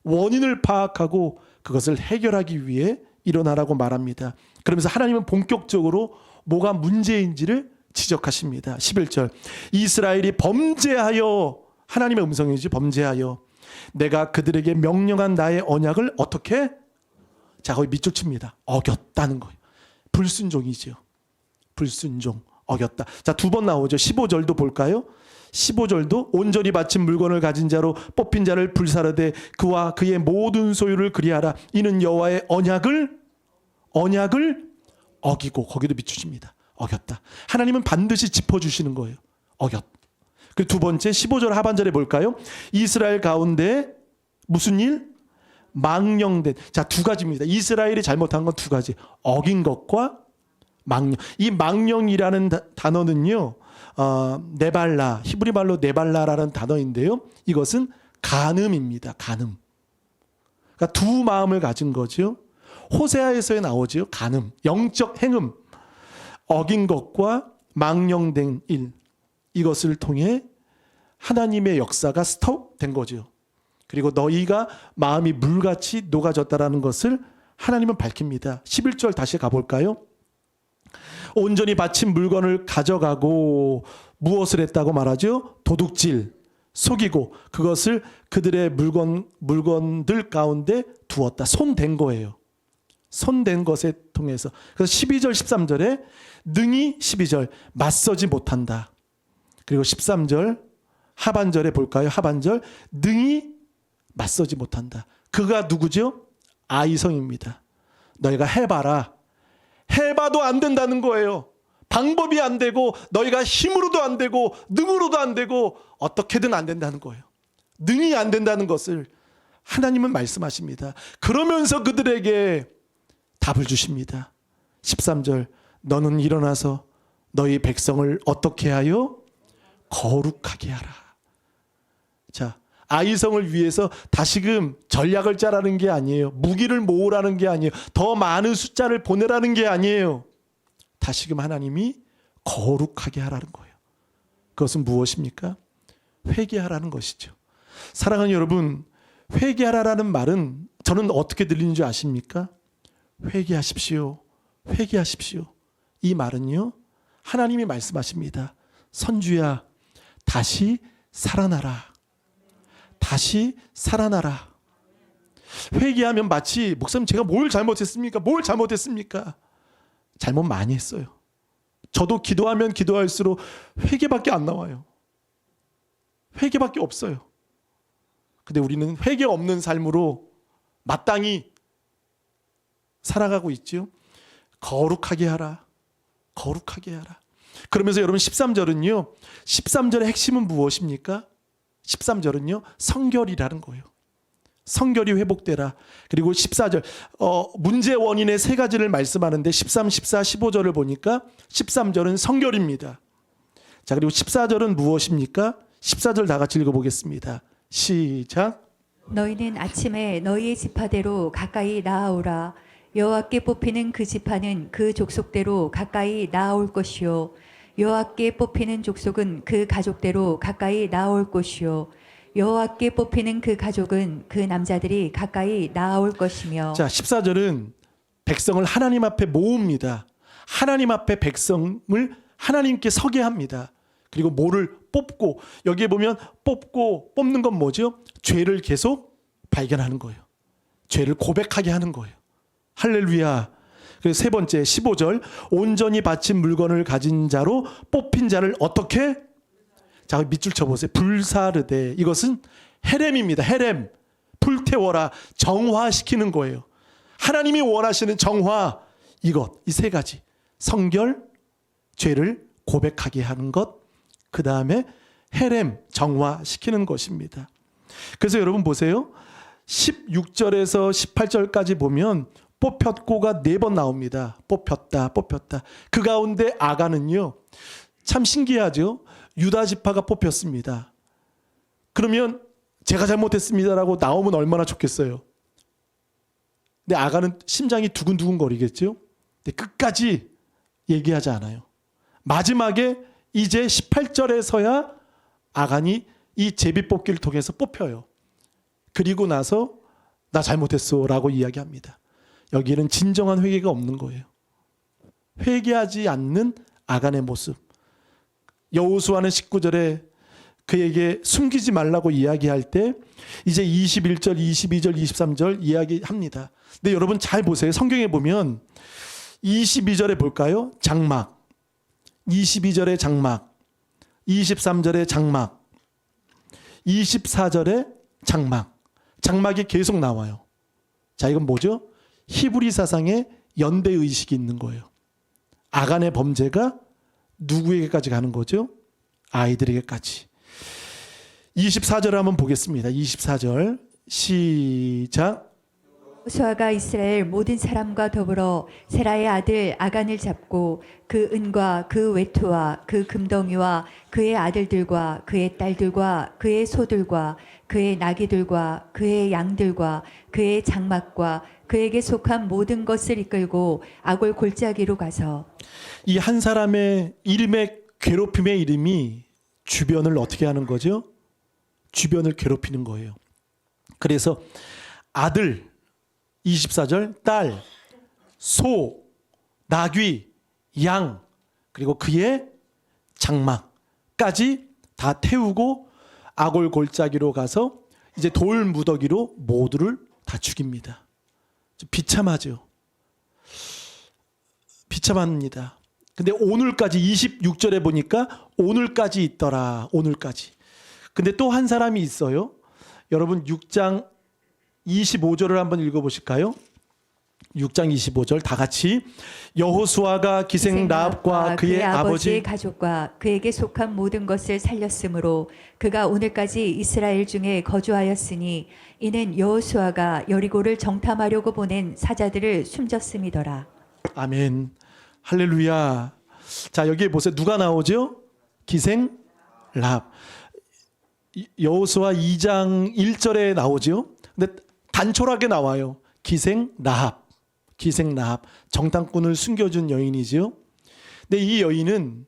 Speaker 3: 원인을 파악하고 그것을 해결하기 위해 일어나라고 말합니다. 그러면서 하나님은 본격적으로 뭐가 문제인지를 지적하십니다. 11절. 이스라엘이 범죄하여, 하나님의 음성이지, 범죄하여 내가 그들에게 명령한 나의 언약을 어떻게? 자, 거기 밑줄 칩니다. 어겼다는 거예요. 불순종이죠. 불순종, 어겼다. 자, 두 번 나오죠. 15절도 볼까요? 15절도 온전히 바친 물건을 가진 자로 뽑힌 자를 불사르되 그와 그의 모든 소유를 그리하라. 이는 여호와의 언약을 어기고, 거기도 밑줄칩니다. 어겼다. 하나님은 반드시 짚어주시는 거예요. 어겼. 그리고 두 번째 15절 하반절에 볼까요? 이스라엘 가운데 무슨 일? 망령된. 자, 두 가지입니다. 이스라엘이 잘못한 건 두 가지. 어긴 것과 망령. 이 망령이라는 단어는요. 네발라, 히브리 말로 네발라라는 단어인데요. 이것은 간음입니다. 간음. 그러니까 두 마음을 가진 거죠. 호세아에서 나오죠. 간음, 영적 행음. 어긴 것과 망령된 일. 이것을 통해 하나님의 역사가 스톱된 거죠. 그리고 너희가 마음이 물같이 녹아졌다라는 것을 하나님은 밝힙니다. 11절 다시 가볼까요? 온전히 바친 물건을 가져가고 무엇을 했다고 말하죠? 도둑질, 속이고 그것을 그들의 물건들 가운데 두었다. 손댄 거예요. 손댄 것에 통해서. 그래서 12절 13절에 능히 12절 맞서지 못한다. 그리고 13절 하반절에 볼까요? 하반절 능히 맞서지 못한다. 그가 누구죠? 아이성입니다. 너희가 해봐라. 해봐도 안 된다는 거예요. 방법이 안 되고 너희가 힘으로도 안 되고 능으로도 안 되고 어떻게든 안 된다는 거예요. 능히 안 된다는 것을 하나님은 말씀하십니다. 그러면서 그들에게 답을 주십니다. 13절 너는 일어나서 너희 백성을 어떻게 하여? 거룩하게 하라. 자, 아이성을 위해서 다시금 전략을 짜라는 게 아니에요. 무기를 모으라는 게 아니에요. 더 많은 숫자를 보내라는 게 아니에요. 다시금 하나님이 거룩하게 하라는 거예요. 그것은 무엇입니까? 회개하라는 것이죠. 사랑하는 여러분, 회개하라는 말은 저는 어떻게 들리는 줄 아십니까? 회개하십시오. 회개하십시오. 이 말은요, 하나님이 말씀하십니다. 선주야, 다시 살아나라. 다시 살아나라. 회개하면 마치 목사님 제가 뭘 잘못했습니까? 뭘 잘못했습니까? 잘못 많이 했어요. 저도 기도하면 기도할수록 회개밖에 안 나와요. 회개밖에 없어요. 근데 우리는 회개 없는 삶으로 마땅히 살아가고 있죠. 거룩하게 하라. 거룩하게 하라. 그러면서 여러분 13절은요. 13절의 핵심은 무엇입니까? 13절은요. 성결이라는 거예요. 성결이 회복되라. 그리고 14절 문제 원인의 세 가지를 말씀하는데 13, 14, 15절을 보니까 13절은 성결입니다. 자, 그리고 14절은 무엇입니까? 14절 다 같이 읽어보겠습니다. 시작.
Speaker 4: 너희는 아침에 너희의 지파대로 가까이 나아오라. 여호와께 뽑히는 그 지파는 그 족속대로 가까이 나아올 것이요 여호와께 뽑히는 족속은 그 가족대로 가까이 나아올 것이요 여호와께 뽑히는 그 가족은 그 남자들이 가까이 나아올 것이며.
Speaker 3: 자, 14절은 백성을 하나님 앞에 모읍니다. 하나님 앞에 백성을 하나님께 서게 합니다. 그리고 뭐를 뽑고, 여기에 보면 뽑고 뽑는 건 뭐죠? 죄를 계속 발견하는 거예요. 죄를 고백하게 하는 거예요. 할렐루야. 그리고 세 번째 15절 온전히 바친 물건을 가진 자로 뽑힌 자를 어떻게? 자, 밑줄 쳐보세요. 불사르되. 이것은 헤렘입니다. 헤렘. 불태워라. 정화시키는 거예요. 하나님이 원하시는 정화. 이것. 이 세 가지. 성결, 죄를 고백하게 하는 것. 그 다음에 헤렘. 정화시키는 것입니다. 그래서 여러분 보세요. 16절에서 18절까지 보면 뽑혔고가 4번 나옵니다. 뽑혔다, 뽑혔다. 그 가운데 아가는요. 참 신기하죠. 유다 지파가 뽑혔습니다. 그러면 제가 잘못했습니다라고 나오면 얼마나 좋겠어요. 근데 아가는 심장이 두근두근 거리겠죠. 근데 끝까지 얘기하지 않아요. 마지막에 이제 18절에서야 아간이 이 제비뽑기를 통해서 뽑혀요. 그리고 나서 나 잘못했어 라고 이야기합니다. 여기는 진정한 회개가 없는 거예요. 회개하지 않는 아간의 모습. 여호수아는 19절에 그에게 숨기지 말라고 이야기할 때 이제 21절, 22절, 23절 이야기합니다. 근데 여러분 잘 보세요. 성경에 보면 22절에 볼까요? 장막. 22절에 장막. 23절에 장막. 24절에 장막. 장막이 계속 나와요. 자, 이건 뭐죠? 히브리 사상에 연대 의식이 있는 거예요. 아간의 범죄가 누구에게까지 가는 거죠? 아이들에게까지. 24절 한번 보겠습니다. 24절 시작.
Speaker 4: 여호수아가 이스라엘 모든 사람과 더불어 세라의 아들 아간을 잡고 그 은과 그 외투와 그 금덩이와 그의 아들들과 그의 딸들과 그의 소들과 그의 나귀들과 그의 양들과 그의 장막과 그에게 속한 모든 것을 이끌고 아골 골짜기로 가서
Speaker 3: 이 한 사람의 이름의 괴롭힘의 이름이 주변을 어떻게 하는 거죠? 주변을 괴롭히는 거예요. 그래서 아들 24절 딸, 소, 나귀, 양 그리고 그의 장막까지 다 태우고 아골 골짜기로 가서 이제 돌 무더기로 모두를 다 죽입니다. 비참하죠. 비참합니다. 근데 오늘까지 26절에 보니까 오늘까지 있더라. 오늘까지. 근데 또 한 사람이 있어요. 여러분 6장 25절을 한번 읽어보실까요? 6장 25절 다 같이 여호수아가 기생 라합과 그의 아버지
Speaker 4: 가족과 그에게 속한 모든 것을 살렸으므로 그가 오늘까지 이스라엘 중에 거주하였으니 이는 여호수아가 여리고를 정탐하려고 보낸 사자들을 숨졌음이더라.
Speaker 3: 아멘. 할렐루야. 자, 여기에 보세요. 누가 나오죠? 기생 라합. 여호수아 2장 1절에 나오죠. 근데 단촐하게 나와요. 기생 라합. 기생 라합. 정탐꾼을 숨겨준 여인이지요. 근데 이 여인은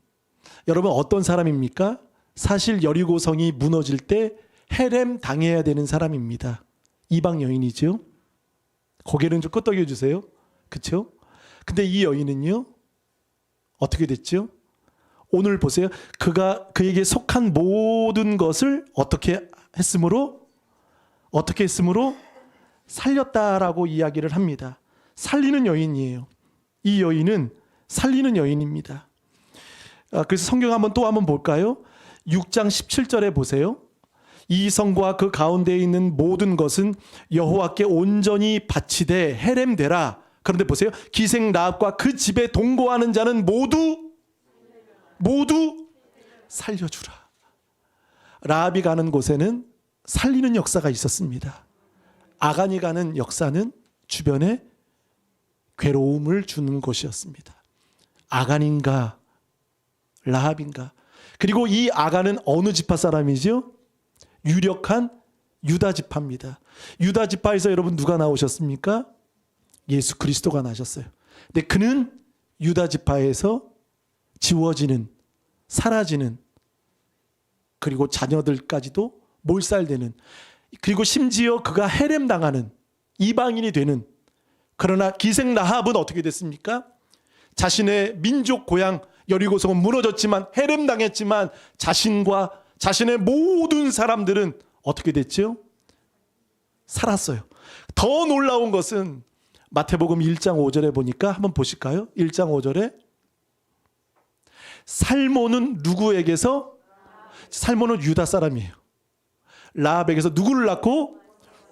Speaker 3: 여러분 어떤 사람입니까? 사실 여리고성이 무너질 때 해렘 당해야 되는 사람입니다. 이방 여인이죠. 고개는 좀 끄덕여 주세요. 그렇죠? 근데 이 여인은요. 어떻게 됐죠? 오늘 보세요. 그에게 속한 모든 것을 어떻게 했으므로 살렸다라고 이야기를 합니다. 살리는 여인이에요. 이 여인은 살리는 여인입니다. 그래서 성경 또 한번 볼까요? 6장 17절에 보세요. 이 성과 그 가운데에 있는 모든 것은 여호와께 온전히 바치되 헤렘되라. 그런데 보세요. 기생 라합과 그 집에 동거하는 자는 모두 살려주라. 라합이 가는 곳에는 살리는 역사가 있었습니다. 아간이 가는 역사는 주변에 괴로움을 주는 것이었습니다. 아간인가 라합인가. 그리고 이 아간은 어느 지파 사람이죠? 유력한 유다 지파입니다. 유다 지파에서 여러분 누가 나오셨습니까? 예수 그리스도가 나셨어요. 근데 그는 유다 지파에서 지워지는, 사라지는, 그리고 자녀들까지도 몰살되는, 그리고 심지어 그가 헤렘 당하는 이방인이 되는. 그러나 기생 라합은 어떻게 됐습니까? 자신의 민족 고향 여리고성은 무너졌지만 헤렘 당했지만 자신과 자신의 모든 사람들은 어떻게 됐죠? 살았어요. 더 놀라운 것은 마태복음 1장 5절에 보니까 한번 보실까요? 1장 5절에 살모는 누구에게서? 살모는 유다 사람이에요. 라합에게서 누구를 낳고?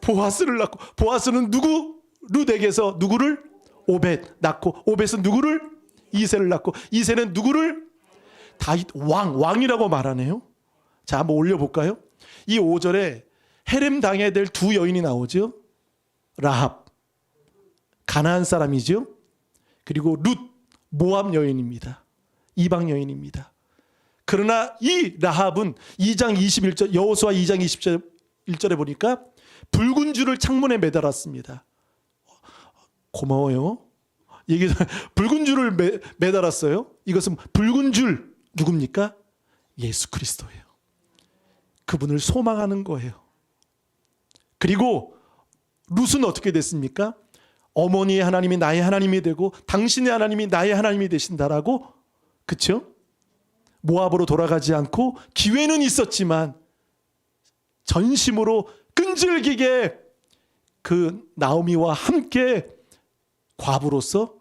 Speaker 3: 보아스를 낳고, 보아스는 누구? 룻에게서 누구를? 오벳 낳고, 오벳은 누구를? 이새를 낳고, 이새는 누구를? 다윗 왕이라고 말하네요. 자, 한번 올려볼까요? 이 5절에 헤렘 당해야 될 두 여인이 나오죠. 라합, 가나안 사람이죠. 그리고 룻, 모압 여인입니다. 이방 여인입니다. 그러나 이 라합은 2장 21절, 여호수아 2장 21절에 보니까 붉은 줄을 창문에 매달았습니다. 고마워요. 이게 붉은 줄을 매달았어요. 이것은 붉은 줄 누굽니까? 예수 그리스도예요. 그분을 소망하는 거예요. 그리고 룻은 어떻게 됐습니까? 어머니의 하나님이 나의 하나님이 되고 당신의 하나님이 나의 하나님이 되신다라고, 그렇죠? 모압으로 돌아가지 않고 기회는 있었지만 전심으로 끈질기게 그 나오미와 함께 과부로서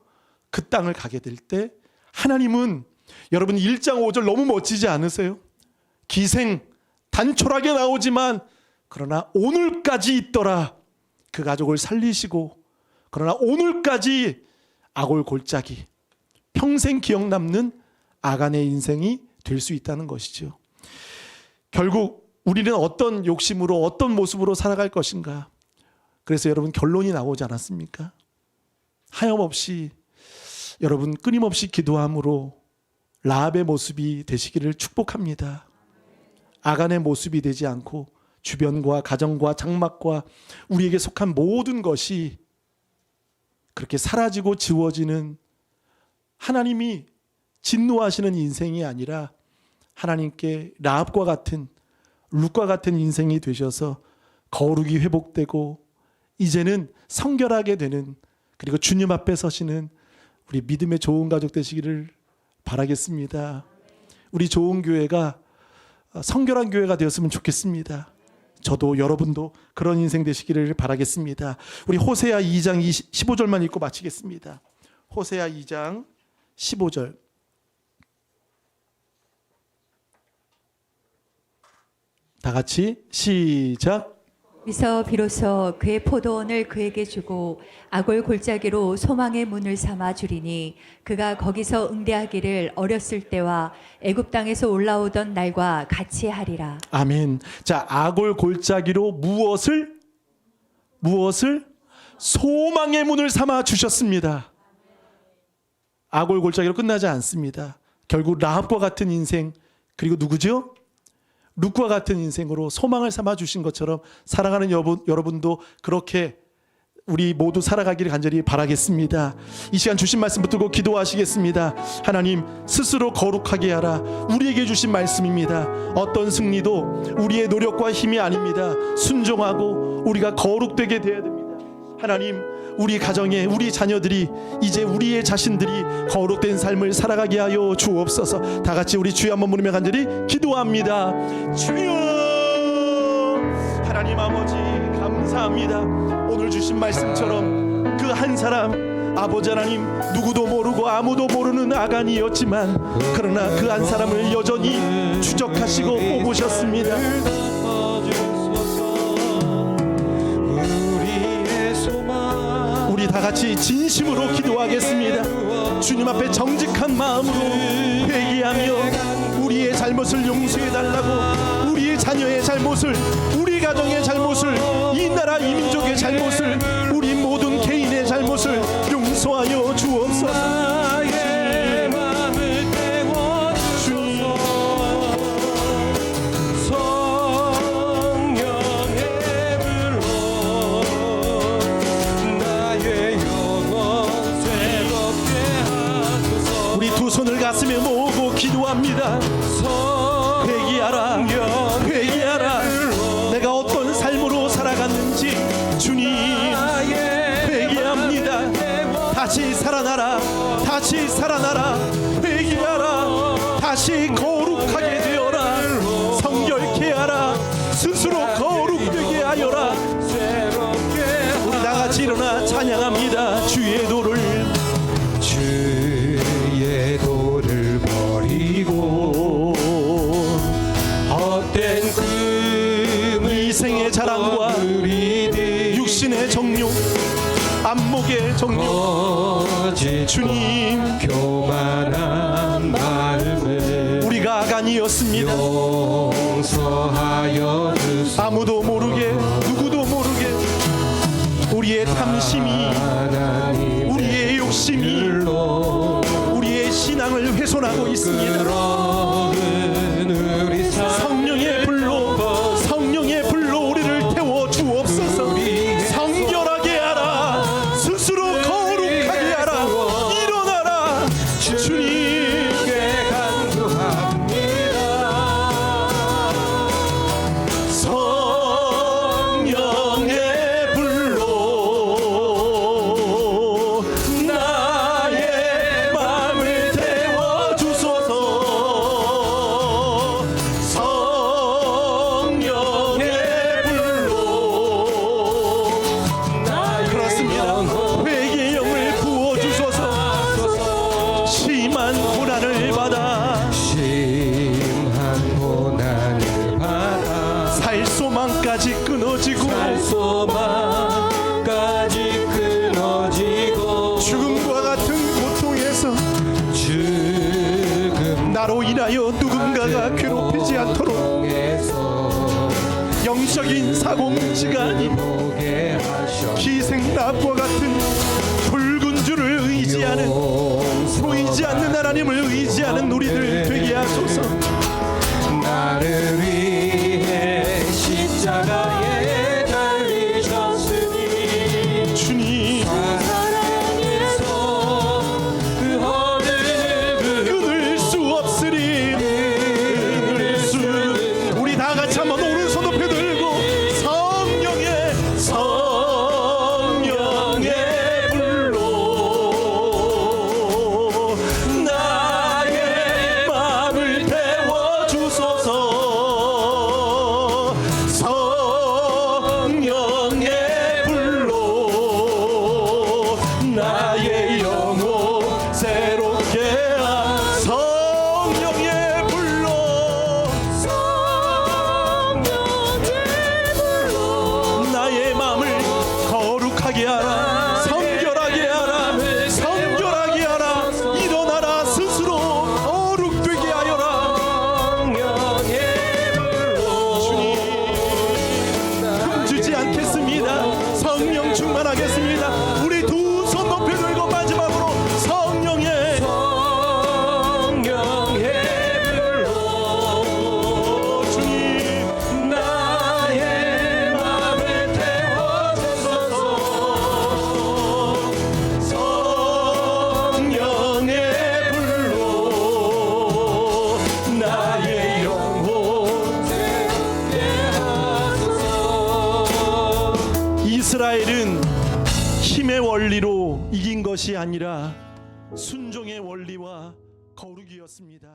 Speaker 3: 그 땅을 가게 될 때 하나님은, 여러분 1장 5절 너무 멋지지 않으세요? 기생 단촐하게 나오지만 그러나 오늘까지 있더라. 그 가족을 살리시고, 그러나 오늘까지 아골 골짜기 평생 기억 남는 아간의 인생이 될 수 있다는 것이죠. 결국 우리는 어떤 욕심으로 어떤 모습으로 살아갈 것인가. 그래서 여러분 결론이 나오지 않았습니까? 하염없이 여러분 끊임없이 기도함으로 라합의 모습이 되시기를 축복합니다. 아간의 모습이 되지 않고 주변과 가정과 장막과 우리에게 속한 모든 것이 그렇게 사라지고 지워지는 하나님이 진노하시는 인생이 아니라 하나님께 라합과 같은 룻과 같은 인생이 되셔서 거룩이 회복되고 이제는 성결하게 되는, 그리고 주님 앞에 서시는 우리 믿음의 좋은 가족 되시기를 바라겠습니다. 우리 좋은 교회가 성결한 교회가 되었으면 좋겠습니다. 저도 여러분도 그런 인생 되시기를 바라겠습니다. 우리 호세아 2장 15절만 읽고 마치겠습니다. 호세아 2장 15절. 다 같이 시작.
Speaker 4: 미서 비로소 그의 포도원을 그에게 주고 아골 골짜기로 소망의 문을 삼아 주리니 그가 거기서 응대하기를 어렸을 때와 애굽 땅에서 올라오던 날과 같이 하리라.
Speaker 3: 아멘. 자, 아골 골짜기로 무엇을 소망의 문을 삼아 주셨습니다. 아골 골짜기로 끝나지 않습니다. 결국 라합과 같은 인생, 그리고 누구죠? 룻과 같은 인생으로 소망을 삼아 주신 것처럼 사랑하는 여러분도 그렇게 우리 모두 살아가기를 간절히 바라겠습니다. 이 시간 주신 말씀 붙들고 기도하시겠습니다. 하나님 스스로 거룩하게 하라. 우리에게 주신 말씀입니다. 어떤 승리도 우리의 노력과 힘이 아닙니다. 순종하고 우리가 거룩되게 되어야 됩니다. 하나님, 우리 가정에 우리 자녀들이 이제 우리의 자신들이 거룩된 삶을 살아가게 하여 주옵소서. 다 같이 우리 주여 한번 부르며 간절히 기도합니다. 주여, 하나님 아버지 감사합니다. 오늘 주신 말씀처럼 그 한 사람, 아버지 하나님, 누구도 모르고 아무도 모르는 아간이었지만 그러나 그 한 사람을 여전히 추적하시고 뽑으셨습니다. 우리 다 같이 진심으로 기도하겠습니다. 주님 앞에 정직한 마음으로 회개하며 우리의 잘못을 용서해 달라고, 우리의 자녀의 잘못을, 우리 가정의 잘못을, 이 나라 이 민족의 잘못을, 우리 모든 개인의 잘못을 용서하여 주옵소서.
Speaker 2: 나의 맘을 태워주소서. 성령의 불로 나의 영혼 새롭게 하소서.
Speaker 3: 우리 두 손을 가슴에 모으고 기도합니다. 회개하라, 회개하라. 내가 어떤 삶으로 살아갔는지 주님 회개합니다. 다시 살아나라, 다시 살아나라. 회개하라. 다시 거룩하게 되어라. 성결케 하라. 스스로 거룩되게 하여라. 우리 다 같이 일어나 찬양합니다. 주의 도를,
Speaker 2: 주의 도를 버리고 헛된
Speaker 3: 이생의 자랑과 육신의 정욕, 안목의 정욕, 주님
Speaker 2: 교만한 마음을
Speaker 3: 우리가 아간이었습니다.
Speaker 2: 용서하여 주소서.
Speaker 3: 아무도 모르게, 누구도 모르게 우리의 탐심이, 우리의 욕심이 우리의 신앙을 훼손하고 있습니다. 성령의 불로, 성령의 불로 우리를 태워 주옵소서. 성결하게 하라. 스스로 거룩하게 하라. 일어나라. 주님께
Speaker 2: 간구합니다.
Speaker 3: 성령의 불로 나의 마음을 태워 주소서. 성령의 불로 그렇습니다. 회개의 영을 부어 주소서. 심한 고난을 받아
Speaker 2: 심한 고난을 받아
Speaker 3: 살 소망까지 끊어지고
Speaker 2: 소망까지 끊어지고
Speaker 3: 죽음과 같은 고통에서 인간적인 사고뭉치가 아닌
Speaker 2: 보게 하셔
Speaker 3: 희생납과 같은 붉은 줄을 의지하는 보이지 않는 하나님을 의지하는 우리들 되게 하소서.
Speaker 2: 나를 위해 십자가에 달리셨으니
Speaker 3: 주님
Speaker 2: 사랑에서 그 허를
Speaker 3: 끊을 수 없으리. 끊을 수. 우리 다 같이 한번 오른손 높이 들고 성령의 불로 나의 마음을 태워 주소서. 성령의 불로 나의 영혼 새롭게 하. 성령의 불로 나의 마음을 거룩하게 하라. 성결하게 하라. 성결하게 하라. 일어나라. 스스로 거룩되게 하여라. 주님 흠주지 않겠습니다. 성령 충만하겠습니다. 우리 두 손 높이 들고 마지막으로 성령의 불로 주님 나의 마음을 태워주소서. 성령의 불로 나의 영혼 새롭게 하소서. 이스라엘은 힘의 원리로 이긴 것이 아니라 순종의 원리와 거룩이었습니다.